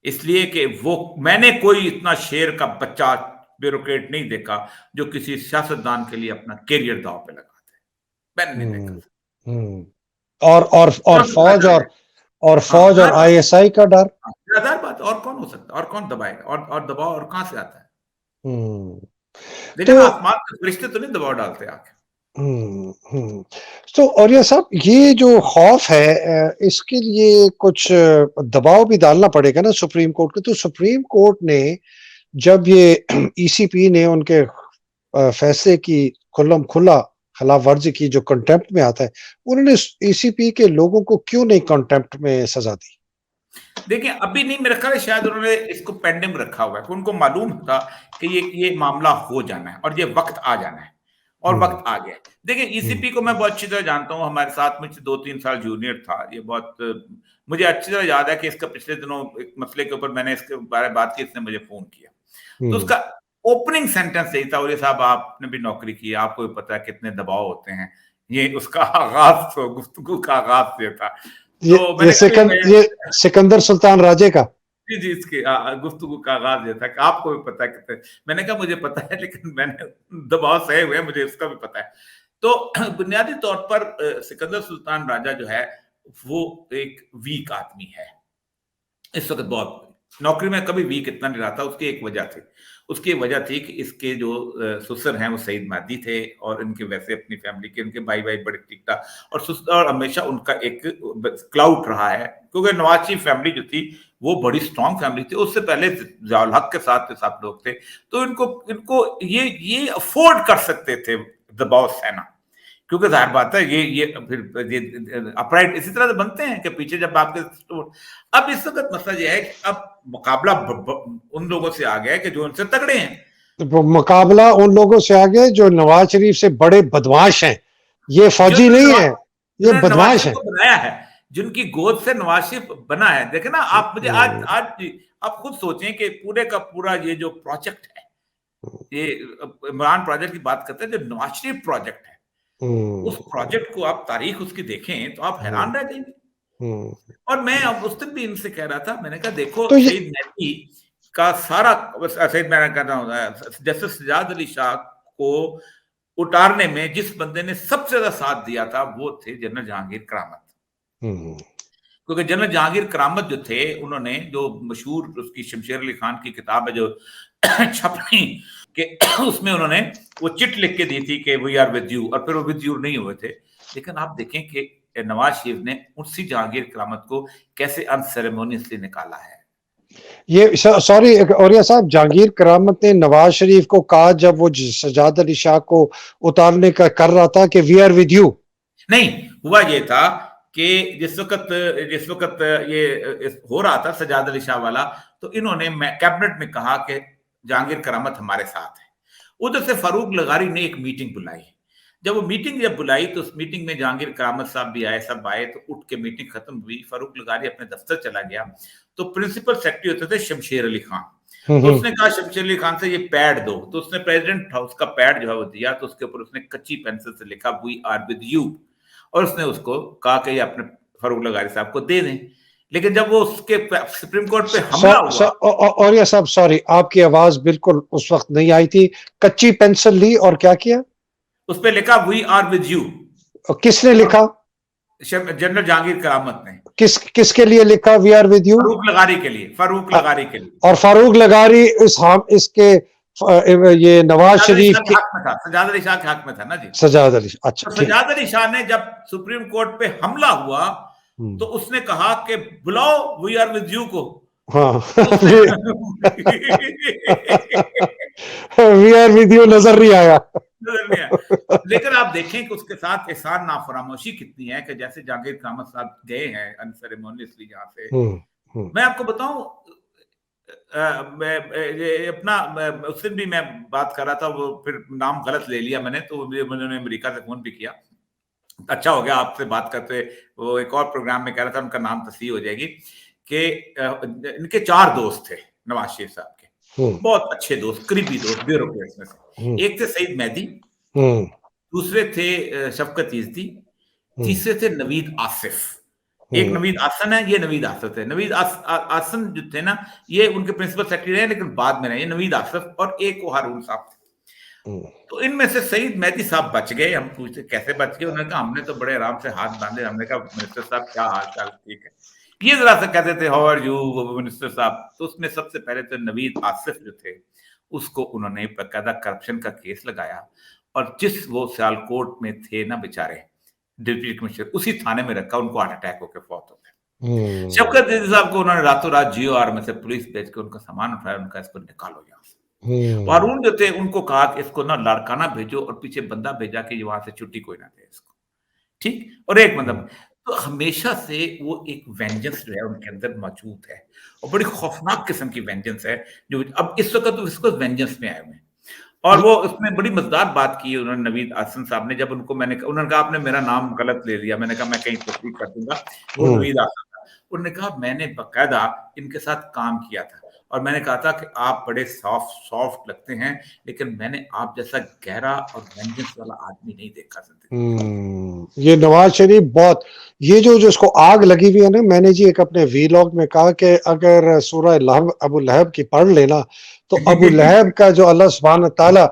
Speaker 2: इसलिए कि मैंने कोई इतना शेर का बच्चा ब्यूरोक्रेट नहीं देखा जो किसी सियासतदान के लिए अपना कैरियर दांव पे लगा दे। बैन नहीं कर
Speaker 1: हम्म,
Speaker 2: सकते।
Speaker 1: हम्म। और
Speaker 2: कौन दबाएगा है? हाँ,
Speaker 1: फौज और
Speaker 2: जाहिर बात
Speaker 1: आईएसआई का डर।
Speaker 2: हाँ, जाहिर बात और कौन हो सकता है और कौन दबाएगा और दबाव और कहाँ से आता है?
Speaker 1: हम्म।
Speaker 2: देखिए
Speaker 1: तो
Speaker 2: ना आसमान के फरिश्ते तो नहीं दबाव डालते आके।
Speaker 1: हम्म। तो और ये सब ये जो खौफ है, इसके लिए कुछ दबाव भी डालना पड़ेगा ना सुप्रीम कोर्ट को। तो सुप्रीम कोर्ट ने जब ये ईसीपी ने उनके फैसले की खुल्लम खुला खिलाफ वर्जी की, जो कंटेम्प्ट में आता है, उन्होंने ईसीपी के लोगों को क्यों नहीं कंटेम्प्ट में सजा दी?
Speaker 2: देखिए अभी नहीं, मेरा ख्याल है शायद उन्होंने इसको पेंडिंग रखा हुआ है, कि उनको मालूम था कि ये मामला हो जाना है और ये वक्त आ जाना है और
Speaker 1: हम्म,
Speaker 2: वक्त आ गया है। देखिए
Speaker 1: हम्म,
Speaker 2: ईसीपी को मैं बहुत अच्छी तरह जानता हूँ, हमारे साथ मुझसे 2-3 साल जूनियर था। ये बहुत मुझे अच्छी तरह याद है कि इसका पिछले दिनों एक मसले के ऊपर मैंने इसके बारे में बात की, इसने मुझे फ़ोन किया। तो
Speaker 1: हम्म।
Speaker 2: उसका ओपनिंग सेंटेंस यही था, बोले साहब आपने भी नौकरी की है, आपको भी पता है कितने दबाव होते हैं। ये उसका आगाज़ तो गुफ्तगू का आगाज़ ये था। तो मैंने कहा भी मैं
Speaker 1: ये सिकंदर सुल्तान राजे का।
Speaker 2: जी, जी, इसके गुफ्तगू का आगाज़ ये था कि आपको भी पता है कितने। मैंने कहा मुझे पता है, लेकिन मैंने दबाव सहे हुए हैं, मुझे इसका भी पता है। तो बुनियादी तौर पर सिकंदर सुल्तान राजा जो है, वो एक वीक आदमी है। इस वक़्त बहुत नौकरी में कभी वीक इतना नहीं रहा था, उसकी एक वजह थी। उसकी वजह थी कि इसके जो ससुर हैं वो सईद महदी थे और इनके वैसे अपनी फैमिली के इनके भाई-भाई बड़े ठीक-ठाक और ससुर और हमेशा उनका एक क्लाउट रहा है, क्योंकि नवाज़ शरीफ फैमिली जो थी वो बड़ी स्ट्रॉन्ग फैमिली थी। उससे पहले ज़ियाउल हक के साथ लोग थे। तो इनको इनको ये अफ़ोर्ड कर सकते थे दबाव सहना। क्योंकि ज़ाहिर बात है ये फिर ये अपराइट इसी तरह से बनते हैं कि पीछे जब आपके अब इस वक़्त मसला ये है कि अब मुकाबला ब ब उन लोगों से आ गया है कि जो उनसे तगड़े हैं।
Speaker 1: वो मुकाबला उन लोगों से आगे जो नवाज शरीफ से बड़े बदमाश हैं। ये फौजी
Speaker 2: जिन्होंने
Speaker 1: नहीं
Speaker 2: नवा
Speaker 1: है, ये
Speaker 2: जिन्होंने नवाज़
Speaker 1: बदमाश
Speaker 2: शरीफ
Speaker 1: है।
Speaker 2: को बनाया है, जिनकी गोद से नवाज़ शरीफ बना है। देखिए ना आप मुझे आज
Speaker 1: हम्म,
Speaker 2: आज आप खुद सोचें कि पूरे का पूरा ये जो प्रोजेक्ट है, ये इमरान प्रोजेक्ट की बात करते हैं, जो नवाज़ शरीफ प्रोजेक्ट है,
Speaker 1: हम्म,
Speaker 2: उस प्रोजेक्ट को आप तारीख उसकी देखें तो आप
Speaker 1: हम्म,
Speaker 2: हैरान रह जाएँगे।
Speaker 1: हम्म।
Speaker 2: और मैं अब उस दिन भी इनसे कह रहा था, मैंने कहा देखो
Speaker 1: तो ये
Speaker 2: सईद मेहदी का सारा सईद मैं कह रहा हूँ जस्टिस सज्जाद अली शाह को उतारने में जिस बंदे ने सबसे ज्यादा साथ दिया था वो थे जनरल जहांगीर करामत।
Speaker 1: हम्म,
Speaker 2: क्योंकि जनरल जहांगीर करामत जो थे, उन्होंने जो मशहूर उसकी शमशेर अली खान की किताब है जो छपनी के उसमें उन्होंने वो चिट लिख के दी थी कि वी आर विद यू, और फिर वो विद यू नहीं हुए थे। लेकिन आप देखें कि नवाज शरीफ ने उसी जहांगीर करामत को कैसे अनसेरेमोनियसली निकाला है।
Speaker 1: ये सॉरी औरिया साहब, जहांगीर करामत ने नवाज शरीफ को कहा जब वो सज्जाद अली शाह को उतारने का कर रहा था कि वी आर विद यू।
Speaker 2: नहीं, हुआ ये था कि जिस वक़्त ये हो रहा था सज्जाद अली शाह वाला, तो इन्होंने कैबिनेट में कहा कि जहांगीर करामत हमारे साथ है। उधर से फारूक लगारी ने एक मीटिंग बुलाई। जब बुलाई तो उस मीटिंग में जहांगीर करामत साहब भी आए, सब आए, तो उठ के मीटिंग खत्म हुई। फारूक लगारी अपने दफ्तर चला गया। तो प्रिंसिपल सेक्रेटरी होते थे शमशेर अली खान। तो
Speaker 1: हम्म,
Speaker 2: उसने कहा शमशेर अली खान से ये पैड दो, तो उसने प्रेसिडेंट हाउस का पैड जो है वो दिया, तो उसके ऊपर उसने कच्ची पेंसिल से लिखा वी आर विद यू, और उसने उसको कहा कि ये अपने फारूक लगारी साहब को दे दें। लेकिन जब वो उसके सुप्रीम कोर्ट पे हमला हुआ,
Speaker 1: औरिया साहब सॉरी, आपकी आवाज बिल्कुल उस वक्त नहीं आई थी। कच्ची पेंसिल ली और क्या किया?
Speaker 2: उस पे लिखा वी आर विद यू।
Speaker 1: और किसने
Speaker 2: और
Speaker 1: लिखा?
Speaker 2: जनरल जहांगीर करामत ने
Speaker 1: किसके लिए लिखा we are with you?
Speaker 2: Farooq लगारी के लिए, फारूक लगारी के लिए।
Speaker 1: और फारूक लगारी इस हम इसके ये नवाज
Speaker 2: सजाद अली
Speaker 1: शरीफ
Speaker 2: शाह के
Speaker 1: के
Speaker 2: हक में था, सजाद अली शाह के हक में था ना जी।
Speaker 1: सजाद अली, अच्छा
Speaker 2: तो
Speaker 1: ठीक।
Speaker 2: सजाद अली शाह ने जब सुप्रीम कोर्ट पे हमला हुआ,
Speaker 1: हम्म,
Speaker 2: तो उसने कहा कि बुलाओ वी आर विद यू को।
Speaker 1: हाँ।
Speaker 2: तो उसने
Speaker 1: वी आर विद यू नजर नहीं आया।
Speaker 2: नजर नहीं आया। लेकिन आप देखें कि उसके साथ एहसान नाफरामोशी कितनी है, कि जैसे जहांगीर कामत साहब गए हैं अनसेरेमोनियसली यहाँ से।
Speaker 1: हम्म, हम्म,
Speaker 2: मैं आपको बताऊं, ये अपना उस दिन भी मैं बात कर रहा था, वो फिर नाम गलत ले लिया मैंने, तो उन्होंने अमेरिका से फोन भी किया। अच्छा हो गया आपसे बात करते। वो एक और प्रोग्राम में कह रहा था, उनका नाम तस्हीह हो जाएगी कि इनके 4 दोस्त थे नवाज शरीफ साहब के,
Speaker 1: हम्म,
Speaker 2: बहुत अच्छे दोस्त, करीबी दोस्त, ब्यूरोक्रेट्स में
Speaker 1: हम्म,
Speaker 2: से। एक थे सईद मेहदी,
Speaker 1: हम्म,
Speaker 2: दूसरे थे शफकत यज़दी,
Speaker 1: हम्म,
Speaker 2: तीसरे थे नवीद आसिफ। एक
Speaker 1: हम्म,
Speaker 2: नवीद आसन है, ये नवीद आसिफ है। नवीद आसन जो थे ना, ये उनके प्रिंसिपल सेक्रेटरी रहे, लेकिन बाद में रहे। ये नवीद आसिफ और एक वो हारून साहब थे। तो इनमें से सईद मेहदी साहब बच गए। हम पूछते कैसे बच गए, उन्होंने कहा हमने तो बड़े आराम से हाथ बांधे। हमने कहा मिनिस्टर साहब क्या हाल चाल, ठीक है, ये जरा सा कहते थे हाउ आर यू मिनिस्टर साहब। तो उसमें सबसे पहले तो नवीद आसिफ जो थे, उसको उन्होंने बकायदा करप्शन का केस लगाया, और जिस वो सियालकोट में थे ना बेचारे डिप्टी कमिश्नर, उसी थाने में रखा, उनको हार्ट अटैक होकर फौत हो गए। शौकत दीदी साहब को उन्होंने रातों रात GOR में से पुलिस भेज के उनका सामान उठाया, उनका इसको निकालो यहाँ से। हारून जो थे उनको कहा कि इसको ना लाड़काना भेजो, और पीछे बंदा भेजा कि वहां से छुट्टी कोई ना दे इसको, ठीक। और एक मतलब, तो हमेशा से वो एक वेंजेंस जो है उनके अंदर मौजूद है, और बड़ी खौफनाक किस्म की वेंजेंस है, जो अब इस वक्त तो इसको वेंजेंस में आए हुए हैं। और वो उसमें बड़ी मजेदार बात की उन्होंने, नवीद आसन साहब ने, जब उनको उन्होंने कहा आपने मेरा नाम गलत ले लिया। मैंने कहा मैं कहीं तस्दीक कर दूंगा। वो नवीद आसन था, उन्होंने कहा मैंने बकायदा इनके साथ काम किया था, और मैंने कहा था कि आप बड़े सॉफ्ट लगते हैं, लेकिन मैंने आप जैसा गहरा और वेंजेंस वाला आदमी नहीं देखा जिंदगी।
Speaker 1: ये नवाज शरीफ बहुत, ये जो जिसको आग लगी हुई है ना, मैंने जी एक अपने वीलॉग में कहा कि अगर सूरह लहब अबू लहब की पढ़ लेना, तो अबू लहब का जो अल्लाह सुब्हान ताला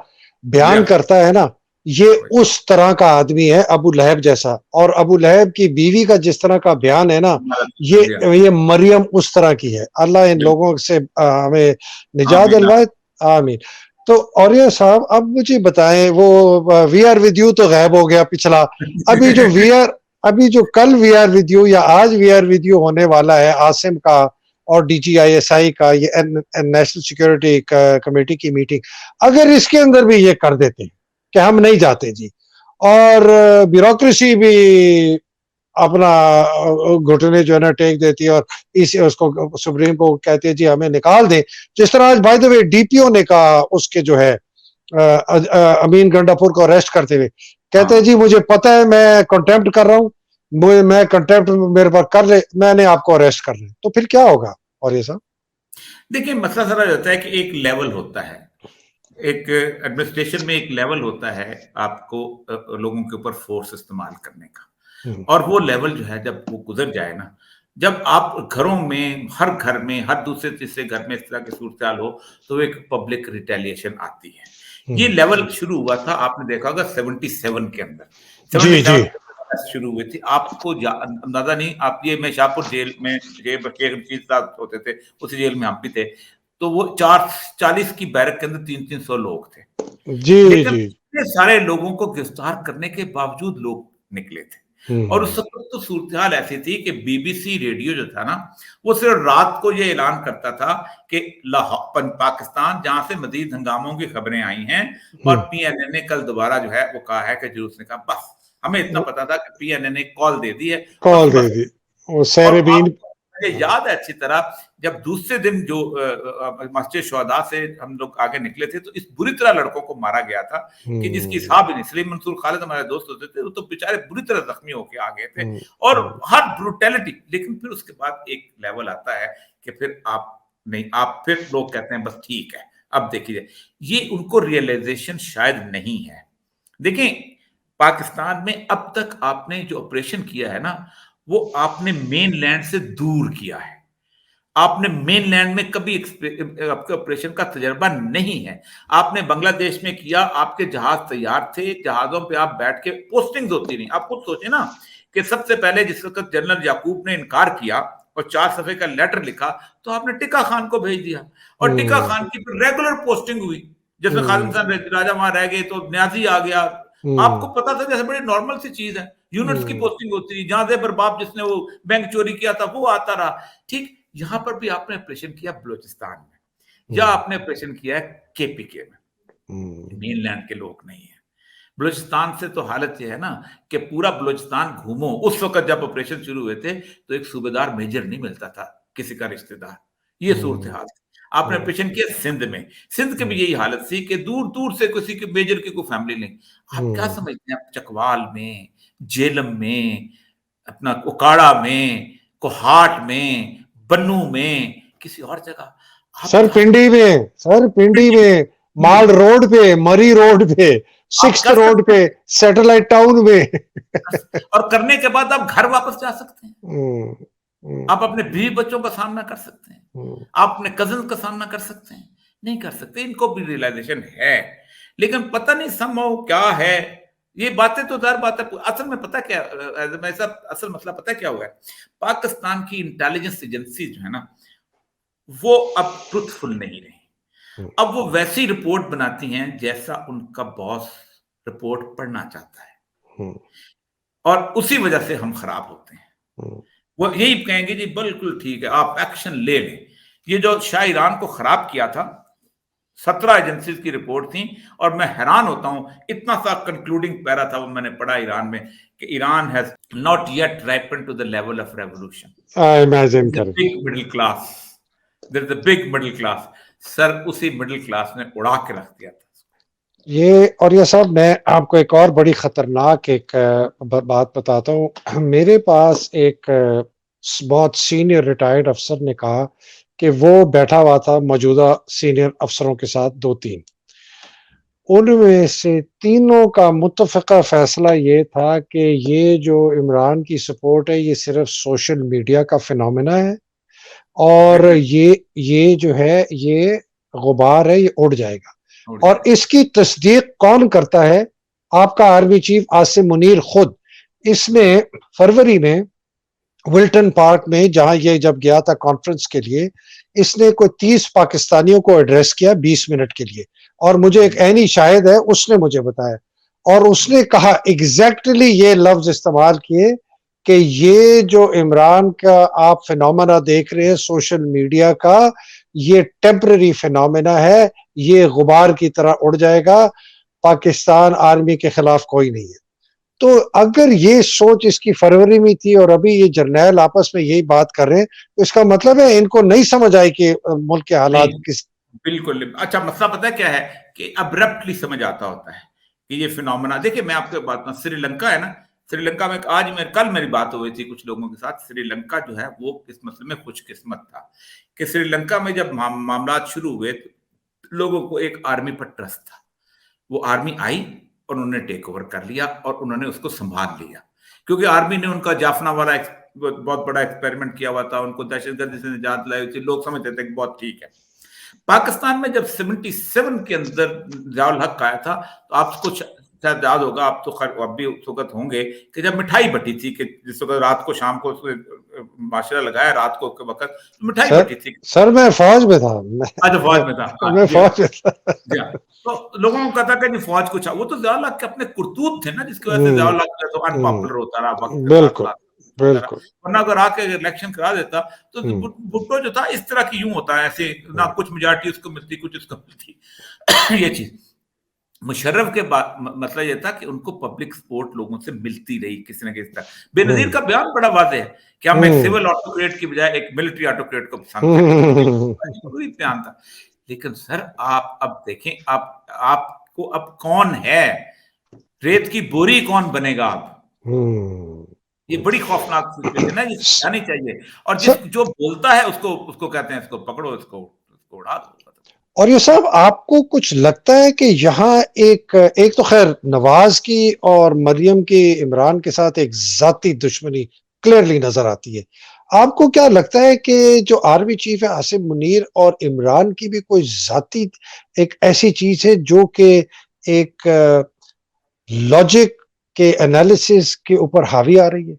Speaker 1: बयान करता है ना, ये उस तरह का आदमी है, अबू लहब जैसा। और अबू लहब की बीवी का जिस तरह का बयान है ना, ये मरियम उस तरह की है। अल्लाह इन लोगों से हमें निजात दिलवाए, आमीन। तो और ये साहब अब मुझे बताएं, वो वी आर विद यू तो गायब हो गया पिछला, अभी जो कल वी आर विद यू या आज वी आर विद यू होने वाला है आसिम का और DGISI का, ये नेशनल सिक्योरिटी कमेटी की मीटिंग, अगर इसके अंदर भी ये कर देते हैं कि हम नहीं जाते जी, और ब्यूरोक्रेसी भी अपना घुटने जो है ना टेक देती है, और इस उसको सुप्रीम को कहती है जी हमें निकाल दें। जिस तरह आज बाय द वे DPO ने कहा उसके जो है अमीन गंडापुर को अरेस्ट करते हुए, कहते हैं जी मुझे पता है मैं कंटेम्प्ट कर रहा हूँ, मैं कंटेम्प्ट मेरे पर कर ले, मैंने आपको अरेस्ट कर लिया। तो फिर क्या होगा? और ये सब
Speaker 2: देखिए मसला सारा होता है कि एक लेवल होता है, एक एडमिनिस्ट्रेशन में एक लेवल होता है आपको लोगों के ऊपर फोर्स इस्तेमाल करने का, और वो लेवल जो है जब वो गुजर जाए ना, जब आप घरों में, हर घर में, हर दूसरे तीसरे घर में इस तरह की सूरत हो, तो एक पब्लिक रिटेलिएशन आती है। ये लेवल शुरू हुआ था, आपने देखा होगा 77 के अंदर, 77 शुरू हुई थी। आपको अंदाजा नहीं, आप ये, मैं शाहपुर जेल में होते थे, उसी जेल में हम भी थे, तो वो 440 की बैरक के अंदर 300-300 लोग थे, लेकिन इतने सारे लोगों को गिरफ्तार करने के बावजूद लोग निकले थे। और उस वक्त तो सूरत हाल ऐसी थी कि BBC रेडियो जो था ना, वो सिर्फ रात को ये ऐलान करता था कि पाकिस्तान जहां से मजीद हंगामों की खबरें आई हैं, और PNA ने कल दोबारा जो है वो कहा है कि जो उसने कहा, बस हमें इतना पता था कि PNA ने कॉल दे दी है,
Speaker 1: कॉल दे दी।
Speaker 2: मुझे याद है अच्छी तरह, जब दूसरे दिन जो मस्जिद शुहदा से हम लोग आगे निकले थे, तो इस बुरी तरह लड़कों को मारा गया था कि जिसकी हिसाब ही नहीं। सलीम मंसूर खालिद हमारे दोस्त होते थे, वो तो बेचारे बुरी तरह जख्मी होके आ गए थे, और हर ब्रूटैलिटी। लेकिन फिर उसके बाद एक लेवल आता है कि फिर आप फिर लोग कहते हैं बस ठीक है, अब देखिए, ये उनको रियलाइजेशन शायद नहीं है। देखें, पाकिस्तान में अब तक आपने जो ऑपरेशन किया है ना, वो आपने मेन लैंड से दूर किया है। आपने मेन लैंड में कभी आपके ऑपरेशन का तजर्बा नहीं है। आपने बांग्लादेश में किया, आपके जहाज तैयार थे, जहाजों पे आप बैठ के, पोस्टिंग्स होती नहीं। आप खुद सोचे ना कि सबसे पहले जिस वक्त जनरल याकूब ने इनकार किया और 4 सफ़े का लेटर लिखा, तो आपने टिक्का खान को भेज दिया, और टिक्का खान की फिर रेगुलर पोस्टिंग हुई। जैसे खालिद हसन राजा वहां रह गए तो न्याजी आ गया। आपको पता था जैसे बड़ी नॉर्मल सी चीज है, यूनिट्स की पोस्टिंग होती थी। जहां जेबर बाप जिसने वो बैंक चोरी किया था वो आता रहा, ठीक। यहां पर भी आपने ऑपरेशन किया बलूचिस्तान में, या आपने ऑपरेशन किया है KPK में, मेनलैंड के लोग नहीं है। बलूचिस्तान से तो हालत ये है ना कि पूरा बलूचिस्तान घूमो, उस वक्त जब ऑपरेशन शुरू हुए थे तो एक सूबेदार मेजर नहीं मिलता था, किसी का रिश्तेदार, ये सूरत हाल। आपने ऑपरेशन किया सिंध में, सिंध की भी यही हालत थी कि दूर दूर से किसी के मेजर की कोई फैमिली नहीं। आप क्या समझते हैं, चकवाल में, जेलम में, अपना उकाड़ा में, कोहाट में, बन्नू में, किसी और जगह,
Speaker 1: सर पिंडी में, माल रोड पे, मरी रोड पे, 6th रोड पे, सैटेलाइट टाउन में
Speaker 2: और करने के बाद आप घर वापस जा सकते हैं। आप अपने बीवी बच्चों का सामना कर सकते हैं, आप अपने कजिन का सामना कर सकते हैं। नहीं कर सकते, इनको भी रियलाइजेशन है, लेकिन पता नहीं समहाउ क्या है। ये बातें तो ज़ाहिर बात है, असल में पता क्या मैं सब असल मसला पता क्या हुआ है? पाकिस्तान की इंटेलिजेंस एजेंसी जो है ना, वो अब ट्रुथफुल नहीं रही।
Speaker 1: हुँ,
Speaker 2: अब वो वैसी रिपोर्ट बनाती हैं जैसा उनका बॉस रिपोर्ट पढ़ना चाहता है,
Speaker 1: हुँ,
Speaker 2: और उसी वजह से हम खराब होते हैं।
Speaker 1: हुँ,
Speaker 2: वो यही कहेंगे जी बिल्कुल ठीक है, आप एक्शन ले लें। ये जो शाह ईरान को खराब किया था, 17 एजेंसीज की रिपोर्ट थी, और मैं हैरान होता हूं, इतना सा कंक्लूडिंग पैरा था वो मैंने पढ़ा ईरान में, कि Iran has not yet ripen to the level of revolution,
Speaker 1: imagine करें।
Speaker 2: Big middle class, there is a big middle class. Sir उसी मिडिल क्लास ने उड़ा के रख दिया था।
Speaker 1: ये और ये सब मैं आपको एक और बड़ी खतरनाक एक बात बताता हूँ। मेरे पास एक बहुत सीनियर रिटायर्ड अफसर ने कहा कि वो बैठा हुआ था मौजूदा सीनियर अफसरों के साथ 2-3, उनमें से तीनों का मुत्तफ़िक़ा फ़ैसला ये था कि ये जो इमरान की सपोर्ट है, ये सिर्फ़ सोशल मीडिया का फिनोमेना है, और
Speaker 2: एग्जैक्टली,
Speaker 1: ये जो है, ये गुबार है, ये उड़ जाएगा।
Speaker 2: उड़
Speaker 1: और
Speaker 2: जाएगा।
Speaker 1: इसकी तस्दीक कौन करता है? आपका आर्मी चीफ आसिम मुनीर खुद। इसने फरवरी में विल्टन पार्क में, जहां ये जब गया था कॉन्फ्रेंस के लिए, इसने कोई 30 पाकिस्तानियों को एड्रेस किया 20 मिनट के लिए, और मुझे एक ऐनी शाहिद है, उसने मुझे बताया, और उसने कहा एग्जैक्टली ये लफ्ज इस्तेमाल किए कि ये जो इमरान का आप फिनोमेना देख रहे हैं सोशल मीडिया का, ये टेम्पररी फिनोमेना है, ये गुबार की तरह उड़ जाएगा, पाकिस्तान आर्मी के खिलाफ कोई नहीं है। तो अगर ये सोच इसकी फरवरी में थी और अभी ये जर्नैल आपस में यही बात कर रहे हैं, तो इसका मतलब है इनको नहीं समझ आई कि मुल्क के हालात
Speaker 2: नहीं,
Speaker 1: किस।
Speaker 2: बिल्कुल। अच्छा, मसला पता है क्या है, कि अब्रप्टली समझ आता होता है कि ये फिनोमेना, देखिए मैं आपको बात ना, श्रीलंका है ना, श्रीलंका में कल मेरी बात हुई थी कुछ लोगों के साथ। श्रीलंका जो है वो इस मसले में खुशकिस्मत था कि श्रीलंका में जब मामला शुरू हुए, तो लोगों को एक आर्मी पर ट्रस्ट था। वो आर्मी आई और उन्होंने टेक ओवर कर लिया और उन्होंने उसको संभाल लिया, क्योंकि आर्मी ने उनका जाफना वाला बहुत बड़ा एक्सपेरिमेंट किया हुआ था, उनको दहशतगर्दी से निजात लाई हुई थी, लोग समझते थे कि बहुत ठीक है। पाकिस्तान में जब 77 के अंदर जियाउल हक आया था, तो आपको शायद याद होगा, आप तो खैर अब भी उस वक्त होंगे, कि जब मिठाई बटी थी, कि जिस वक्त रात को शाम को माशरा लगाया, रात को के वक्त मिठाई
Speaker 1: सर
Speaker 2: बटी थी।
Speaker 1: सर मैं फौज में था,
Speaker 2: आज फौज में था, हाँ
Speaker 1: मैं
Speaker 2: जी, हाँ
Speaker 1: फौज में था।
Speaker 2: जी, हाँ। तो लोगों को कहता कि फौज कुछ, वो तो जियाउल हक के अपने करतूत थे ना, जिसकी वजह से
Speaker 1: हम्म,
Speaker 2: जियाउल हक तो अनपॉपुलर होता रहा वक्त के साथ
Speaker 1: बिल्कुल,
Speaker 2: साथ होता रहा।
Speaker 1: बिल्कुल।
Speaker 2: वरना अगर आके इलेक्शन करा देता, तो
Speaker 1: हम्म,
Speaker 2: भुट्टो जो था इस तरह की यूं होता है, ऐसे ना
Speaker 1: हम्म,
Speaker 2: कुछ मेजॉरिटी उसको मिलती, कुछ उसको मिलती। ये चीज मुशर्रफ के बाद मतलब ये था कि उनको पब्लिक सपोर्ट लोगों से मिलती रही किसी न किसी तरह। बेनजीर
Speaker 1: हम्म,
Speaker 2: का बयान बड़ा वाज़ेह है कि हम एक
Speaker 1: हम्म,
Speaker 2: सिविल ऑटोक्रेट की बजाय एक मिलिट्री ऑटोक्रेट को पसंद करते हैं।
Speaker 1: हम्म,
Speaker 2: वही बयान था। लेकिन सर आप अब देखें, आप आपको अब कौन है, रेत की बोरी कौन बनेगा आप?
Speaker 1: हम्म।
Speaker 2: ये बड़ी खौफनाक सिचुएशन है, ये
Speaker 1: स-
Speaker 2: समझानी चाहिए। और
Speaker 1: सर,
Speaker 2: जो बोलता है उसको उसको कहते हैं इसको पकड़ो, इसको उड़ा दो।
Speaker 1: और ये साहब आपको कुछ लगता है कि यहाँ एक एक तो खैर नवाज की और मरियम की इमरान के साथ एक जाती दुश्मनी क्लियरली नजर आती है। आपको क्या लगता है कि जो आर्मी चीफ है आसिम मुनीर और इमरान की भी कोई जाती एक ऐसी चीज है जो कि एक लॉजिक के एनालिसिस के ऊपर हावी आ रही है?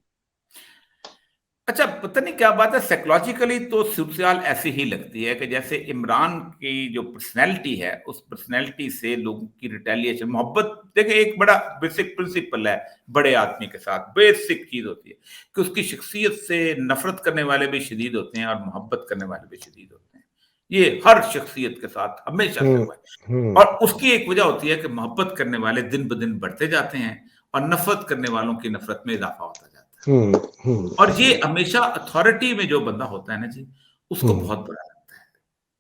Speaker 2: अच्छा, पता नहीं क्या बात है, साइकोलॉजिकली तो सूरत-ए-हाल ऐसी ही लगती है कि जैसे इमरान की जो पर्सनैलिटी है, उस पर्सनैलिटी से लोगों की रिटेलिएशन, मोहब्बत, देखिए एक बड़ा बेसिक प्रिंसिपल है बड़े आदमी के साथ, बेसिक चीज़ होती है कि उसकी शख्सियत से नफ़रत करने वाले भी शदीद होते हैं और मोहब्बत करने वाले भी शदीद होते हैं। ये हर शख्सियत के साथ हमेशा से
Speaker 1: हम्म,
Speaker 2: हुआ है।
Speaker 1: हम्म,
Speaker 2: और उसकी एक वजह होती है कि मोहब्बत करने वाले दिन-ब-दिन बढ़ते जाते हैं और नफ़रत करने वालों की नफ़रत में इज़ाफ़ा होता जाता है।
Speaker 1: हम्म, हम्म,
Speaker 2: और ये हमेशा अथॉरिटी में जो बंदा होता है ना जी, उसको
Speaker 1: हम्म,
Speaker 2: बहुत बुरा लगता है।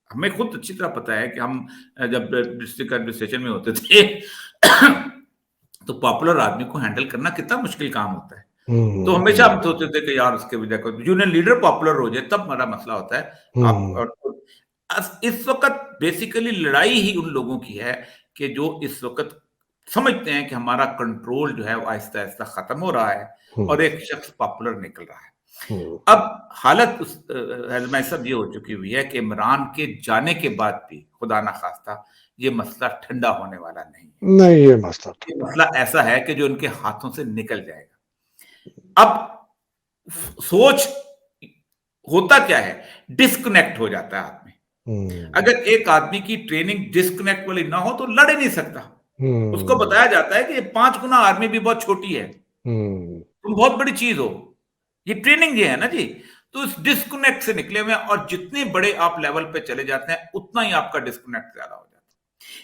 Speaker 2: हमें खुद अच्छी तरह पता है कि हम जब डिस्ट्रिक्ट एडमिनिस्ट्रेशन में होते थे, तो पॉपुलर आदमी को हैंडल करना कितना मुश्किल काम होता है। तो
Speaker 1: हम्म,
Speaker 2: हमेशा हम सोचते थे कि यार उसके बजाय कोई यूनियन लीडर पॉपुलर हो जाए, तब बड़ा मसला होता है। आप
Speaker 1: हम्म,
Speaker 2: और इस वक़्त बेसिकली लड़ाई ही उन लोगों की है कि जो इस वक़्त समझते हैं कि हमारा कंट्रोल जो है वो आहिस्ता-आहिस्ता खत्म हो रहा है
Speaker 1: हम्म,
Speaker 2: और एक शख्स पॉपुलर निकल रहा है।
Speaker 1: हुँ,
Speaker 2: अब हालत हज़रत साहब ये हो चुकी हुई है कि इमरान के जाने के बाद भी खुदा ना ख़ास्ता ये मसला ठंडा होने वाला नहीं है।
Speaker 1: नहीं ये मसला
Speaker 2: ये
Speaker 1: ठंडा
Speaker 2: मसला ऐसा है कि जो उनके हाथों से निकल जाएगा। अब सोच होता क्या है? डिस्कनेक्ट हो जाता है आदमी।
Speaker 1: हुँ,
Speaker 2: अगर एक आदमी की ट्रेनिंग डिस्कनेक्ट वाली ना हो तो लड़ ही नहीं सकता। उसको
Speaker 1: हुँ,
Speaker 2: बताया जाता है कि ये 5 गुना आर्मी भी बहुत छोटी है।
Speaker 1: हुँ,
Speaker 2: तुम बहुत बड़ी चीज़ हो। ये ट्रेनिंग ये है ना जी। तो इस डिस्कनेक्ट से निकले हुए हैं और जितने बड़े आप लेवल पे चले जाते हैं, उतना ही आपका डिस्कनेक्ट ज़्यादा हो जाता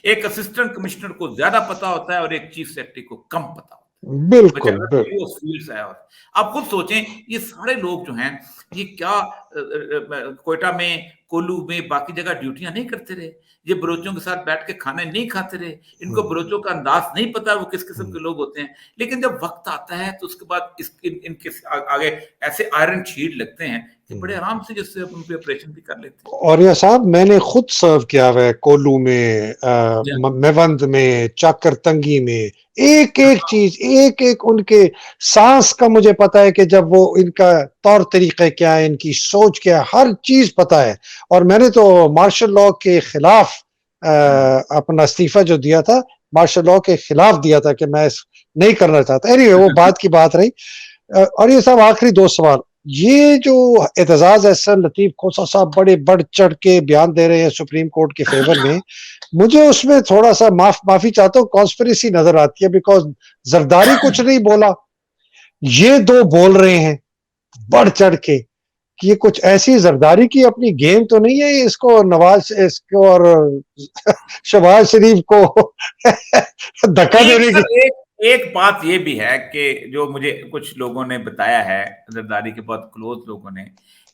Speaker 2: है। एक असिस्टेंट कमिश्नर को ज़्यादा पता होता है और एक चीफ सेक्रेटरी को कम पता होता है।
Speaker 1: बिल्कुल,
Speaker 2: बेचारा
Speaker 1: बिल्कुल।
Speaker 2: उस फील्ड से आया होता है। आप खुद सोचें, ये सारे लोग जो हैं, ये क्या क्वेटा में, कोल्लू में, बाकी जगह ड्यूटियाँ नहीं करते रहे। ये बलोचों के साथ बैठ के खाने नहीं खाते रहे। इनको
Speaker 1: हुँ,
Speaker 2: बलोचों का अंदाज़ नहीं पता वो किस किस्म
Speaker 1: हुँ।
Speaker 2: के लोग होते हैं। लेकिन जब वक़्त आता है तो उसके बाद इनके आगे ऐसे आयरन शील्ड लगते हैं कि बड़े
Speaker 1: हुँ।
Speaker 2: आराम से जिससे उन पे ऑपरेशन भी कर लेते हैं।
Speaker 1: और ये साहब मैंने खुद सर्व किया हुआ है कोल्लू में,
Speaker 2: जी हाँ।
Speaker 1: मेवंद में, चाकरतंगी में। एक-एक चीज़, एक-एक उनके साँस का मुझे पता है कि जब वो इनका तौर तरीक़े क्या है, इनकी सोच क्या है, हर चीज़ पता है। और मैंने तो मार्शल लॉ के खिलाफ
Speaker 2: हुँ।
Speaker 1: अपना इस्तीफ़ा जो दिया था, मार्शल लॉ के खिलाफ दिया था कि मैं नहीं करना चाहता। एनीवे वो बात की बात रही। और ये साहब आखिरी 2 सवाल। ये जो एतजाज़ अहसन लतीफ़ खोसा साहब बड़े बढ़-चढ़ के बयान दे रहे हैं सुप्रीम कोर्ट के फ़ेवर में, मुझे उसमें थोड़ा-सा माफ़ी चाहता हूँ, कॉन्स्पिरेसी नज़र आती है बिकॉज़ ज़रदारी कुछ नहीं बोला, ये 2 बोल रहे हैं बढ़-चढ़ के कि ये कुछ ऐसी ज़रदारी की अपनी गेम तो नहीं है इसको नवाज़ इसको और शहबाज़ शरीफ को धक्का
Speaker 2: एक
Speaker 1: देने की।
Speaker 2: सर एक एक बात ये भी है कि जो मुझे कुछ लोगों ने बताया है, ज़रदारी के बहुत क्लोज़ लोगों ने,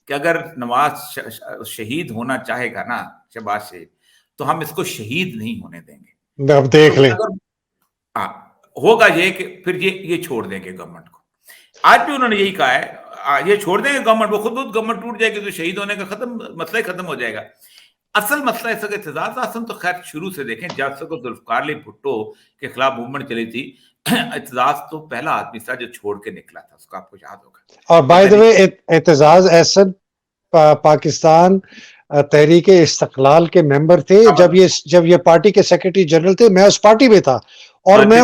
Speaker 2: कि अगर नवाज़ शहीद होना चाहेगा ना, शहबाज़ शरीफ, तो हम इसको शहीद नहीं होने देंगे।
Speaker 1: अब
Speaker 2: तो
Speaker 1: देख लें।
Speaker 2: अगर हाँ, होगा ये कि फिर ये छोड़ देंगे गवर्नमेंट को। आज भी उन्होंने यही कहा है, ये छोड़ देंगे गवर्नमेंट, वो खुद गवर्नमेंट टूट जाएगी तो शहीद होने का मसला ही खत्म हो जाएगा। असल मसला इस वक़्त एतजाज़ आसन तो ख़ैर शुरू से देखें, जब से को ज़ुल्फ़िकार अली भुट्टो के खिलाफ मूवमेंट चली थी, एतजाज़ तो पहला आदमी था जो छोड़ के निकला था, उसको आपको याद होगा।
Speaker 1: और
Speaker 2: ये
Speaker 1: बाय द वे
Speaker 2: तहरीक
Speaker 1: एतजाज़ अहसन पाकिस्तान तहरीक-ए-इस्तिक़लाल के मेंबर थे जब ये पार्टी के सेक्रेटरी जनरल थे, मैं उस पार्टी में था और
Speaker 2: थे।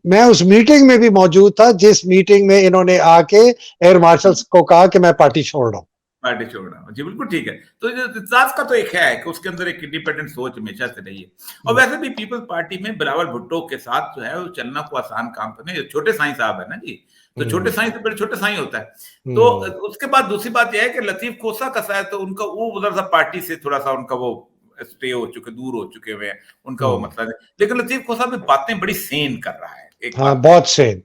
Speaker 1: मैं उस मीटिंग में भी मौजूद था जिस मीटिंग में इन्होंने आके एयर मार्शल्स को कहा कि मैं पार्टी छोड़ रहा हूँ।
Speaker 2: पार्टी छोड़ रहा हूँ। जी, बिल्कुल ठीक है। तो ये इत्तेफ़ाक का तो एक है कि उसके अंदर एक इंडिपेंडेंट सोच हमेशा से रही है। और
Speaker 1: हुँ,
Speaker 2: वैसे भी पीपल्स पार्टी में बिलावल भुट्टो के साथ जो है वो चलना कोई आसान काम तो नहीं है। छोटे साईं साहब है ना जी, तो छोटे
Speaker 1: हुँ,
Speaker 2: साईं से बड़े छोटे साईं होता है। तो
Speaker 1: हुँ,
Speaker 2: उसके बाद दूसरी बात ये है कि लतीफ़ खोसा का शायद तो उनका वो उधर-सा पार्टी से थोड़ा-सा उनका वो स्टे हो चुके दूर हो चुके हुए हैं, उनका वो
Speaker 1: हुँ।
Speaker 2: मतलब है। लेकिन लतीफ़ खोसा भी बातें बड़ी सेन कर रहा है, एक
Speaker 1: हाँ,
Speaker 2: बात तो है।
Speaker 1: बहुत सेम।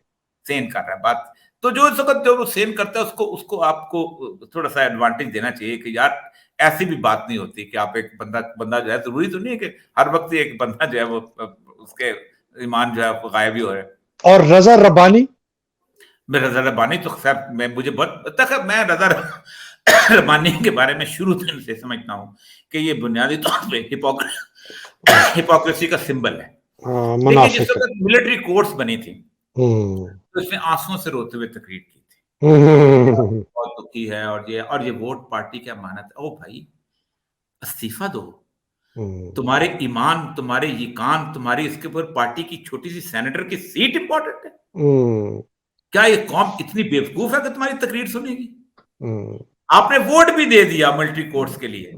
Speaker 2: सेन कर रहा है बात। तो जो इस वक़्त जो वो सेन करता है उसको उसको आपको थोड़ा-सा एडवांटेज देना चाहिए कि यार ऐसी भी बात नहीं होती कि आप एक बंदा बंदा जो है ज़रूरी तो नहीं है कि हर वक़्त ही एक बंदा जो है वो उसके ईमान जो है वो गायब ही हो रहा है।
Speaker 1: और रज़ा रब्बानी?
Speaker 2: मैं रज़ा रब्बानी तो ख़ैर मैं मुझे बहुत तक मैं रज़ा रब्बानी के बारे में शुरू दिन से समझता हूँ कि ये बुनियादी तौर पे
Speaker 1: हुँ,
Speaker 2: हिपोक्रेसी का सिंबल है। देखिए जिस
Speaker 1: मुनाफ़िक है।
Speaker 2: वक़्त मिलिट्री कोर्ट्स बनी थी,
Speaker 1: हुँ।
Speaker 2: तो उसने आँसुओं से रोते हुए तकरीर की थी।
Speaker 1: हुँ, हुँ, हुँ, हुँ,
Speaker 2: बहुत दुखी है और ये वोट पार्टी की अमानत है। ओ भाई, इस्तीफ़ा दो।
Speaker 1: हुँ,
Speaker 2: तुम्हारे ईमान, तुम्हारे ये कान, तुम्हारी इसके ऊपर पार्टी की छोटी-सी सेनेटर की सीट इम्पोर्टेंट है?
Speaker 1: हुँ,
Speaker 2: क्या ये कौम इतनी बेवकूफ़ है कि तुम्हारी तकरीर सुनेगी?
Speaker 1: हुँ,
Speaker 2: आपने वोट भी दे दिया मिलिट्री कोर्ट्स के लिए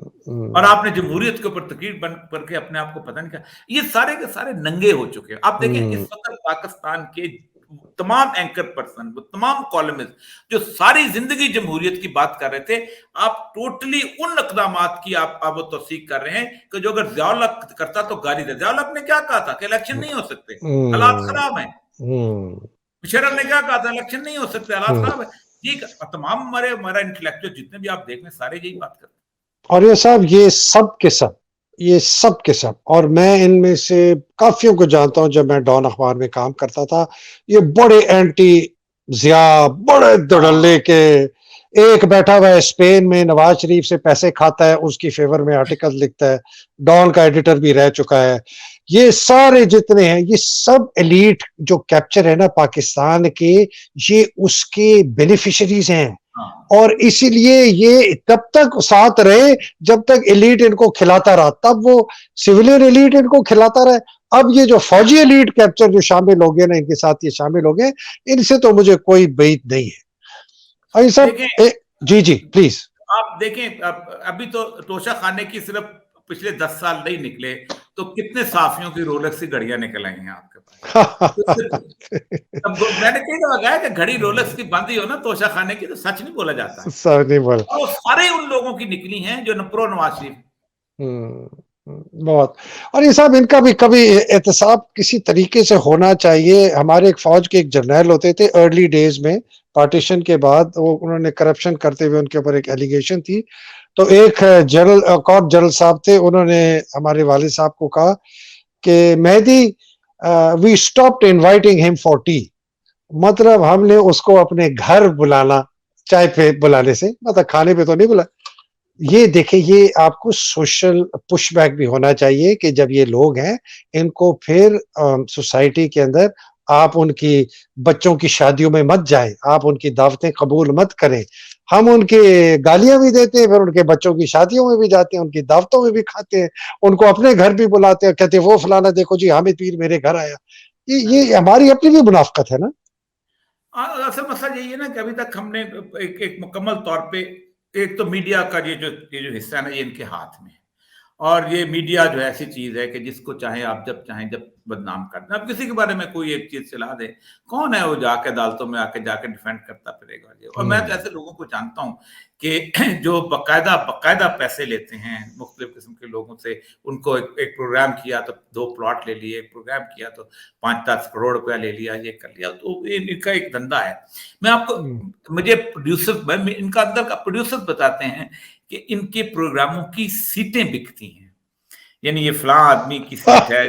Speaker 2: और
Speaker 1: हुँ,
Speaker 2: आपने जमहूरियत के ऊपर तकरीर बन करके अपने आप को पता नहीं क्या ये सारे के सारे नंगे हो चुके हैं। आप देखें इस
Speaker 1: हुँ,
Speaker 2: वक़्त पाकिस्तान के तमाम एंकर पर्सन, वो तमाम कॉलमिस्ट जो सारी ज़िंदगी जमहूरियत की बात कर रहे थे, आप टोटली उन इक़दामात की आप वो तौसीक़ कर रहे हैं कि जो अगर ज़ियाउल हक करता तो गाली दे। ज़ियाउल हक ने क्या कहा था कि इलेक्शन नहीं हो सकते, हालात
Speaker 1: हुँ,
Speaker 2: ख़राब हैं।
Speaker 1: हुँ,
Speaker 2: मुशर्रफ ने क्या कहा था इलेक्शन नहीं हो सकते, हालात
Speaker 1: हुँ।
Speaker 2: ख़राब है। ठीक है, तमाम हमारा इंटेलेक्चुअल जितने भी आप देख रहे हैं सारे यही बात करते हैं।
Speaker 1: और ये साहब ये सब के सब और मैं इनमें से काफ़ियों को जानता हूँ जब मैं डॉन अखबार में काम करता था, ये बड़े एंटी ज़िया, बड़े
Speaker 2: हाँ,
Speaker 1: धड़ल्ले के एक बैठा हुआ है स्पेन में, नवाज शरीफ से पैसे खाता है, उसकी फेवर में आर्टिकल लिखता है, डॉन का एडिटर भी रह चुका है। ये सारे जितने हैं, ये सब एलीट जो कैप्चर है ना पाकिस्तान के, ये उसके बेनिफिशरीज हैं।
Speaker 2: हाँ।
Speaker 1: और इसीलिए ये तब तक साथ रहे जब तक एलीट इनको खिलाता रहा, तब वो सिविलियन एलीट इनको खिलाता रहे। अब ये जो फौजी एलीट कैप्चर जो शामिल हो गए ना, इनके साथ ये शामिल हो गए, इनसे तो मुझे कोई उम्मीद नहीं है। और ये सब
Speaker 2: देखें,
Speaker 1: जी जी प्लीज।
Speaker 2: आप देखें, अभी तो तोशा खाने की सिर्फ पिछले 10 साल नहीं निकले, तो कितने साफियों की रोलेक्स की घड़ियां निकल आई हैं आपके पास। अब मैंने कई दफा कहा है कि घड़ी रोलेक्स की बंदी हो ना तोशा खाने की, तो सच नहीं बोला जाता है।
Speaker 1: सब नहीं बोल।
Speaker 2: और वो सारे उन लोगों की निकली हैं जो प्रो नवाज शरीफ।
Speaker 1: बहुत। और ये सब इनका भी कभी एहतसाब किसी तरीके से होना चाहिए। हमारे एक फौज के एक जर्नैल होते थे अर्ली डेज में, पार्टीशन के बाद, वो उन्होंने करप्शन करते हुए उनके ऊपर एक एलिगेशन थी। तो एक जनरल कॉर्प जनरल साहब थे, उन्होंने हमारे वालिद साहब को कहा कि Mehdi, we stopped inviting him for tea, मतलब हमने उसको अपने घर बुलाना, चाय पे बुलाने से, मतलब खाने पे तो नहीं बुला। ये देखिए, ये आपको सोशल पुशबैक भी होना चाहिए कि जब ये लोग हैं, इनको फिर सोसाइटी के अंदर आप उनकी बच्चों की शादियों में मत जाएं, आप उनकी दावतें कबूल मत करें। हम उनके गालियां भी देते हैं, फिर उनके बच्चों की शादियों में भी जाते हैं, उनकी दावतों में भी खाते हैं, उनको अपने घर भी बुलाते हैं, कहते हैं वो फलाना देखो जी हामिद पीर मेरे घर आया। ये हमारी अपनी भी मुनाफकत है ना।
Speaker 2: असल मसला यही है ना कि अभी तक हमने एक मुकम्मल तौर पे, एक तो मीडिया का ये जो हिस्सा है ना, ये इनके हाथ में है। और ये मीडिया जो ऐसी चीज है कि जिसको चाहे आप जब चाहें जब बदनाम कर दें। अब किसी के बारे में कोई एक चीज चला दे, कौन है वो जाके अदालतों में आके जाके डिफेंड करता फिरेगा जी। और मैं तो ऐसे लोगों को जानता हूँ कि जो बकायदा बकायदा पैसे लेते हैं मुख्तलिफ किस्म के लोगों से। उनको एक प्रोग्राम किया तो 2 प्लॉट ले लिए, एक प्रोग्राम किया तो 5-10 करोड़ रुपया ले लिया, ये कर लिया। तो इनका एक धंधा है। मैं आपको, मुझे प्रोड्यूसर, इनका अंदर का प्रोड्यूसर बताते हैं कि इनके प्रोग्रामों की सीटें बिकती हैं। यानी ये फलां आदमी की सीट है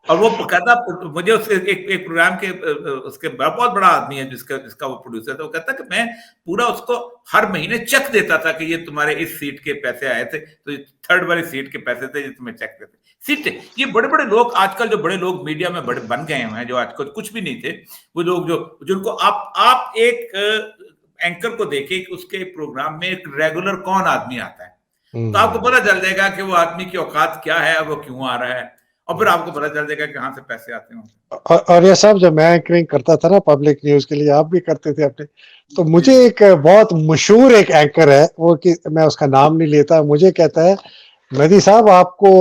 Speaker 2: और वो बकायदा, मुझे उसके एक प्रोग्राम के उसके बहुत बड़ा आदमी है जिसका जिसका वो प्रोड्यूसर था। वो कहता कि मैं पूरा उसको हर महीने चेक देता था कि ये तुम्हारे इस सीट के पैसे आए थे, तो थर्ड वाली सीट के पैसे थे, ये तुम्हें चेक देते सीटें। ये बड़े बड़े लोग आजकल, जो बड़े लोग मीडिया में बड़े बन गए हैं, जो आजकल कुछ भी नहीं थे, वो लोग जो जिनको आप एक एंकर को देखे कि उसके प्रोग्राम में एक रेगुलर कौन आदमी आता है, तो आपको पता चल जाएगा कि वो आदमी की औकात क्या है और वो क्यों आ रहा है। और फिर आपको पता चल जाएगा कि कहां से पैसे आते हैं।
Speaker 1: और ये सब जब मैं एंकरिंग करता था ना पब्लिक न्यूज के लिए, आप भी करते थे अपने, तो
Speaker 2: जी
Speaker 1: मुझे एक बहुत मशहूर एक एंकर है, वो कि मैं उसका नाम नहीं लेता, मुझे कहता है मेहदी साहब आपको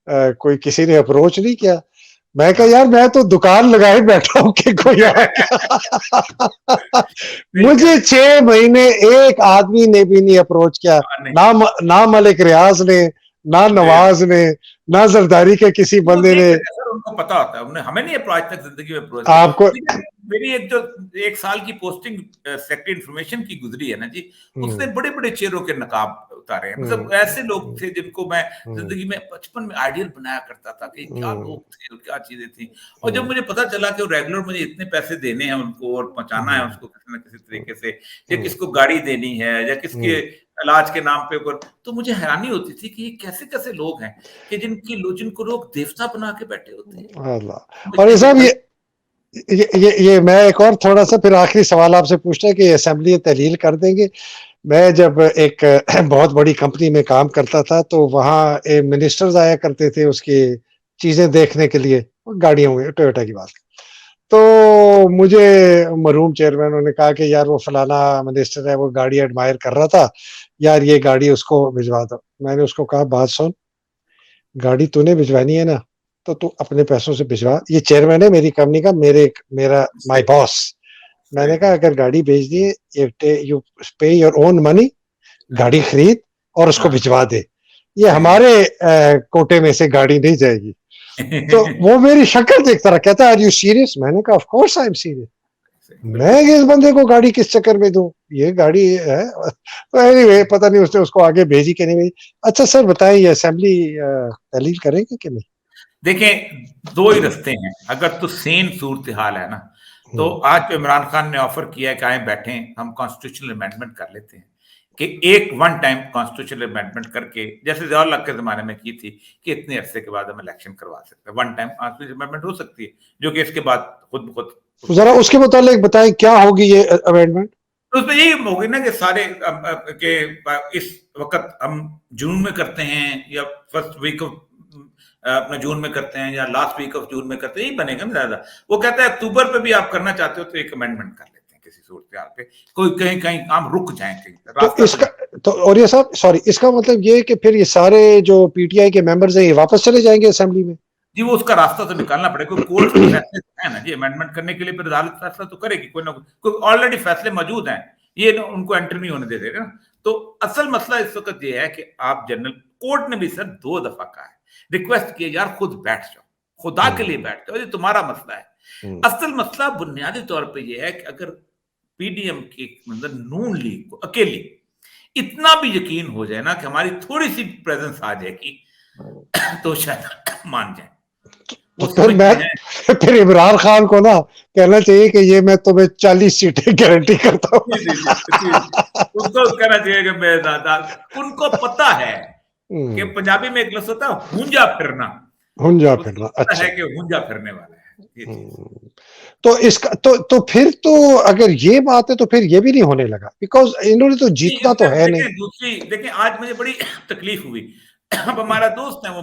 Speaker 1: कोई किसी ने अप्रोच नहीं किया। मैं कहा
Speaker 2: हाँ।
Speaker 1: यार मैं तो दुकान लगाए बैठा हूं कि कोई आएगा।
Speaker 2: सही कह
Speaker 1: मुझे
Speaker 2: रहे
Speaker 1: 6 महीने एक आदमी ने भी नहीं अप्रोच किया,
Speaker 2: हैं। नहीं,
Speaker 1: ना मलिक रियाज ने, ना
Speaker 2: नहीं,
Speaker 1: नवाज ने, ना जरदारी के किसी
Speaker 2: वो
Speaker 1: बंदे
Speaker 2: देख
Speaker 1: ने।
Speaker 2: लेते हैं सर, उनको पता होता है। उन्हें, हमें नहीं आज तक जिंदगी में अप्रोच किया।
Speaker 1: आपको
Speaker 2: मेरी एक जो 1 साल की पोस्टिंग सेक्रेटरी इंफॉर्मेशन की गुजरी है ना जी, उसने बड़े बड़े चेहरों के नकाब उतारे हैं। मतलब ऐसे लोग थे जिनको मैं जिंदगी में बचपन में आइडियल बनाया करता था कि क्या लोग थे और क्या चीजें थी। और जब मुझे पता चला कि वो रेगुलर मुझे इतने पैसे देने हैं उनको और पहुंचाना है उसको किसी न किसी तरीके से, या किसको गाड़ी देनी है या किसके इलाज के नाम पे ऊपर, तो मुझे हैरानी होती थी कि ये कैसे कैसे लोग हैं कि जिनको लोग देवता बना के बैठे होते हैं।
Speaker 1: अल्लाह। और ये सब ये मैं एक और थोड़ा सा फिर आखिरी सवाल आपसे पूछना है कि असेंबली तहलील कर देंगे। मैं जब एक बहुत बड़ी कंपनी में काम करता था, तो वहाँ मिनिस्टर्स आया करते थे उसकी चीजें देखने के लिए, गाड़ियों में, टोयोटा की बात। तो मुझे मरहूम चेयरमैन ने कहा कि यार वो फलाना मिनिस्टर है, वो गाड़ी एडमायर कर रहा था, यार ये गाड़ी उसको भिजवा दो। मैंने उसको कहा बात सुन, गाड़ी तूने भिजवानी है ना, तो तू अपने पैसों से भिजवा। ये चेयरमैन है मेरी कंपनी का, मेरा माय
Speaker 2: सही
Speaker 1: बॉस।
Speaker 2: सही
Speaker 1: मैंने कहा अगर गाड़ी भेज दी, यू पे योर ओन मनी, गाड़ी खरीद और उसको
Speaker 2: हाँ,
Speaker 1: भिजवा दे। ये
Speaker 2: सही
Speaker 1: हमारे कोटे में से गाड़ी नहीं जाएगी। तो वो मेरी शक्ल देखता रहा, कहता आर यू सीरियस? मैंने कहा of course I am serious. मैं
Speaker 2: बिल्कुल
Speaker 1: इस बंदे को गाड़ी किस चक्कर में दूं, ये गाड़ी है। तो एनीवे पता नहीं उसने उसको आगे भेजी कि नहीं भेजी। अच्छा सर बताएं, ये असेंबली तहलील करेंगे कि नहीं?
Speaker 2: देखें, 2 ही रास्ते हैं। अगर तो सेम सूरत हाल है ना, तो आज जो इमरान खान ने ऑफर किया है कि आए बैठें, हम कॉन्स्टिट्यूशनल अमेंडमेंट कर लेते हैं, कि एक वन टाइम कॉन्स्टिट्यूशनल अमेंडमेंट करके, जैसे ज़ियाउल हक के ज़माने में की थी, कि इतने अरसे के बाद हम इलेक्शन करवा सकते हैं। वन टाइम कॉन्स्टिट्यूशनल अमेंडमेंट हो सकती है, जो कि इसके बाद खुद ब खुद
Speaker 1: जरा उसके मुतालिक बताएं क्या होगी ये अमेंडमेंट।
Speaker 2: तो उसमें यही होगी ना कि सारे के इस वक्त हम जून में करते हैं या फर्स्ट वीक ऑफ अपना जून में करते हैं या लास्ट वीक ऑफ जून में करते हैं, यही बनेगा ना ज्यादा। वो कहता है अक्टूबर पे भी आप करना चाहते हो तो एक अमेंडमेंट कर लेते हैं किसी सूरत पे, कोई कहीं कहीं हम रुक जाए कहीं
Speaker 1: तो इसका तो और ये साहब सॉरी, इसका मतलब ये कि फिर ये सारे जो पीटीआई के मेंबर्स हैं ये वापस चले जाएंगे असेंबली में?
Speaker 2: जी, वो उसका रास्ता तो निकालना पड़ेगा, कोई कोर्ट के फैसले है ना जी, अमेंडमेंट करने के लिए फिर अदालत फैसला तो करेगी, कोई ना कोई ऑलरेडी फैसले मौजूद हैं, ये उनको एंट्री नहीं होने दे देगा। तो असल मसला इस वक्त ये है कि आप जनरल कोर्ट ने भी सर 2 दफा कहा है, रिक्वेस्ट किए यार खुद बैठ जाओ, खुदा के लिए बैठ जाओ, ये तुम्हारा मसला है। असल मसला बुनियादी तौर पे ये है कि अगर पीडीएम के मतलब नून लीग को अकेली इतना भी यकीन हो जाए ना कि हमारी थोड़ी सी प्रेजेंस आ जाएगी तो शायद मान जाए।
Speaker 1: तो फिर इमरान खान को ना कहना चाहिए कि ये मैं तुम्हें 40 सीटें गारंटी करता हूँ।
Speaker 2: उनको कहना चाहिए कि मैं दादा, उनको पता है कि पंजाबी में एक लफ्ज़ होता है हुंजा फिरना,
Speaker 1: हुंजा फिरना, अच्छा
Speaker 2: है कि हुंजा फिरने वाला है।
Speaker 1: तो इसका तो फिर तो अगर ये बात है तो फिर ये भी नहीं होने लगा, बिकॉज इन्होंने तो जीतना तो है नहीं।
Speaker 2: दूसरी देखिए, आज मुझे बड़ी तकलीफ हुई, अब हमारा दोस्त है वो,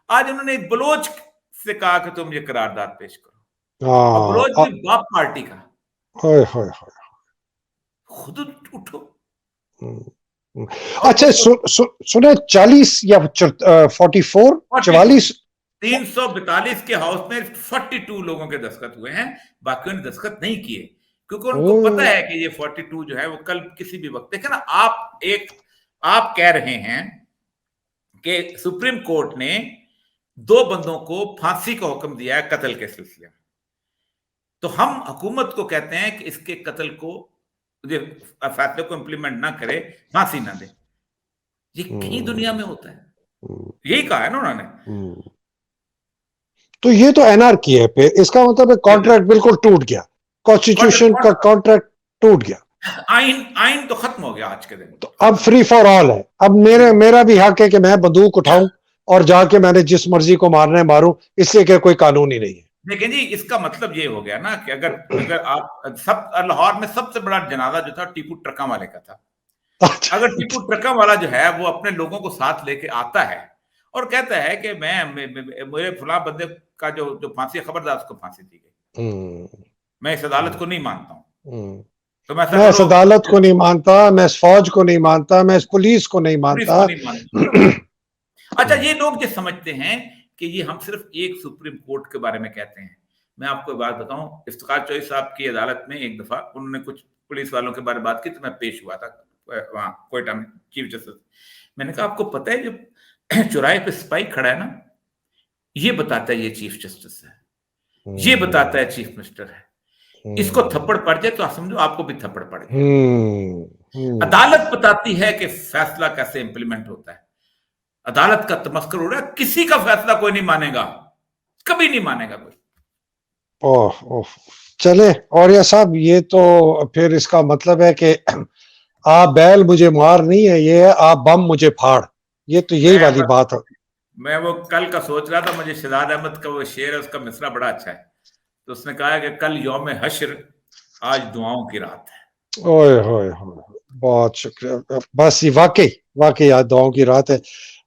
Speaker 2: आज उन्होंने एक बलोच से कहा कि तुम ये करारदाद पेश करो, और बलोच भी बाप पार्टी का, खुद उठो।
Speaker 1: अच्छा सुने 40 या 44
Speaker 2: 342 के हाउस में 42 लोगों के दस्तखत हुए हैं, बाकियों ने दस्तखत नहीं किए, क्योंकि उनको पता है कि ये 42 जो है वो कल किसी भी वक्त, देखा ना आप कह रहे हैं कि सुप्रीम कोर्ट ने 2 बंदों को फांसी का हुक्म दिया है कत्ल के सिलसिले में, तो हम हुकूमत को कहते हैं कि इसके कत्ल को फैसले को इंप्लीमेंट ना करे, फांसी ना दे। ये कहीं दुनिया में होता है? यही कहा है ना उन्होंने।
Speaker 1: तो ये तो एनआरकी है पे, इसका मतलब कॉन्ट्रैक्ट बिल्कुल टूट गया, कॉन्स्टिट्यूशन का कॉन्ट्रैक्ट टूट गया,
Speaker 2: आइन तो खत्म हो गया आज के दिन।
Speaker 1: तो अब फ्री फॉर ऑल है, अब मेरा भी हक है कि मैं बंदूक उठाऊं और जाके मैंने जिस मर्जी को मारना है मारूं, इसलिए क्या कोई कानून ही नहीं है।
Speaker 2: देखिए जी, इसका मतलब ये हो गया ना कि अगर आप सब लाहौर में सबसे बड़ा जनाजा जो था टीपू ट्रका वाले का था, अगर टीपू ट्रका वाला जो है वो अपने लोगों को साथ लेके आता है और कहता है कि मेरे फलां बंदे का जो फांसी, खबरदार उसको फांसी दी गई, मैं इस अदालत को नहीं मानता हूँ, तो
Speaker 1: मैं इस अदालत को नहीं मानता, मैं इस फौज को नहीं मानता, मैं इस पुलिस को नहीं मानता।
Speaker 2: अच्छा, ये लोग जो समझते हैं कि ये हम सिर्फ एक सुप्रीम कोर्ट के बारे में कहते हैं, मैं आपको बात बताऊं, इफ्तिखार चौधरी साहब की अदालत में एक दफा उन्होंने कुछ पुलिस वालों के बारे में बात की, तो मैं पेश हुआ था वहां कोयटा में चीफ जस्टिस। मैंने कहा आपको पता है जो चौराहे पे सिपाही खड़ा है ना, ये बताता है ये चीफ जस्टिस है, ये बताता है चीफ मिनिस्टर है, इसको थप्पड़ पड़ जाए तो आप समझो आपको भी थप्पड़ पड़ गया। अदालत बताती है कि फैसला कैसे इंप्लीमेंट होता है, अदालत का तमस्कर हो रहा है, किसी का फैसला कोई नहीं मानेगा, कभी नहीं मानेगा कोई।
Speaker 1: ओह चले, और या साहब ये तो फिर इसका मतलब है कि आप बैल मुझे मार नहीं है, ये है आप बम मुझे फाड़, ये तो यही वाली बात है।
Speaker 2: मैं वो कल का सोच रहा था, मुझे शहजाद अहमद का वो शेर है, उसका मिसरा बड़ा अच्छा है, तो उसने कहा कि कल यौम हश्र, आज दुआओं की रात है।
Speaker 1: ओए होए होए, बहुत शुक्रिया, बस ये वाकई आज दुआओं की रात है।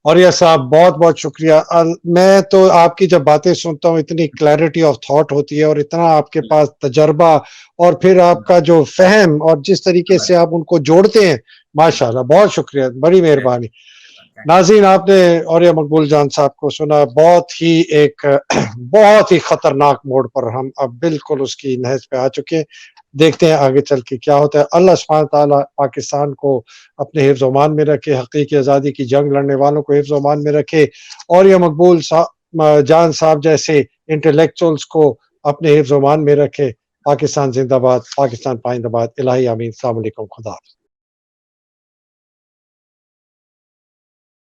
Speaker 1: और यह साहब बहुत बहुत शुक्रिया। मैं तो आपकी जब बातें सुनता हूँ इतनी क्लैरिटी ऑफ थॉट होती है और इतना आपके पास तजर्बा और फिर आपका जो फहम और जिस तरीके से आप उनको जोड़ते हैं, माशाल्लाह, बहुत शुक्रिया, बड़ी मेहरबानी। नाज़रीन, आपने औरिया मकबूल जान साहब को सुना, बहुत ही खतरनाक मोड़ पर हम अब बिल्कुल उसकी नहज पे आ चुके हैं। देखते हैं आगे चल के क्या होता है। अल्लाह सुब्हान ताला पाकिस्तान को अपने हिफ्ज़-ओ-मान में रखे, हकीकी आज़ादी की जंग लड़ने वालों को हिफ्ज़-ओ-मान में रखे, और ये मकबूल जान साहब जैसे इंटेलेक्चुअल्स को अपने हिफ्ज़-ओ-मान में रखे। पाकिस्तान जिंदाबाद, पाकिस्तान पाइंदाबाद। इलाही आमीन। अस्सलाम वालेकुम, खुदा हाफ़िज़।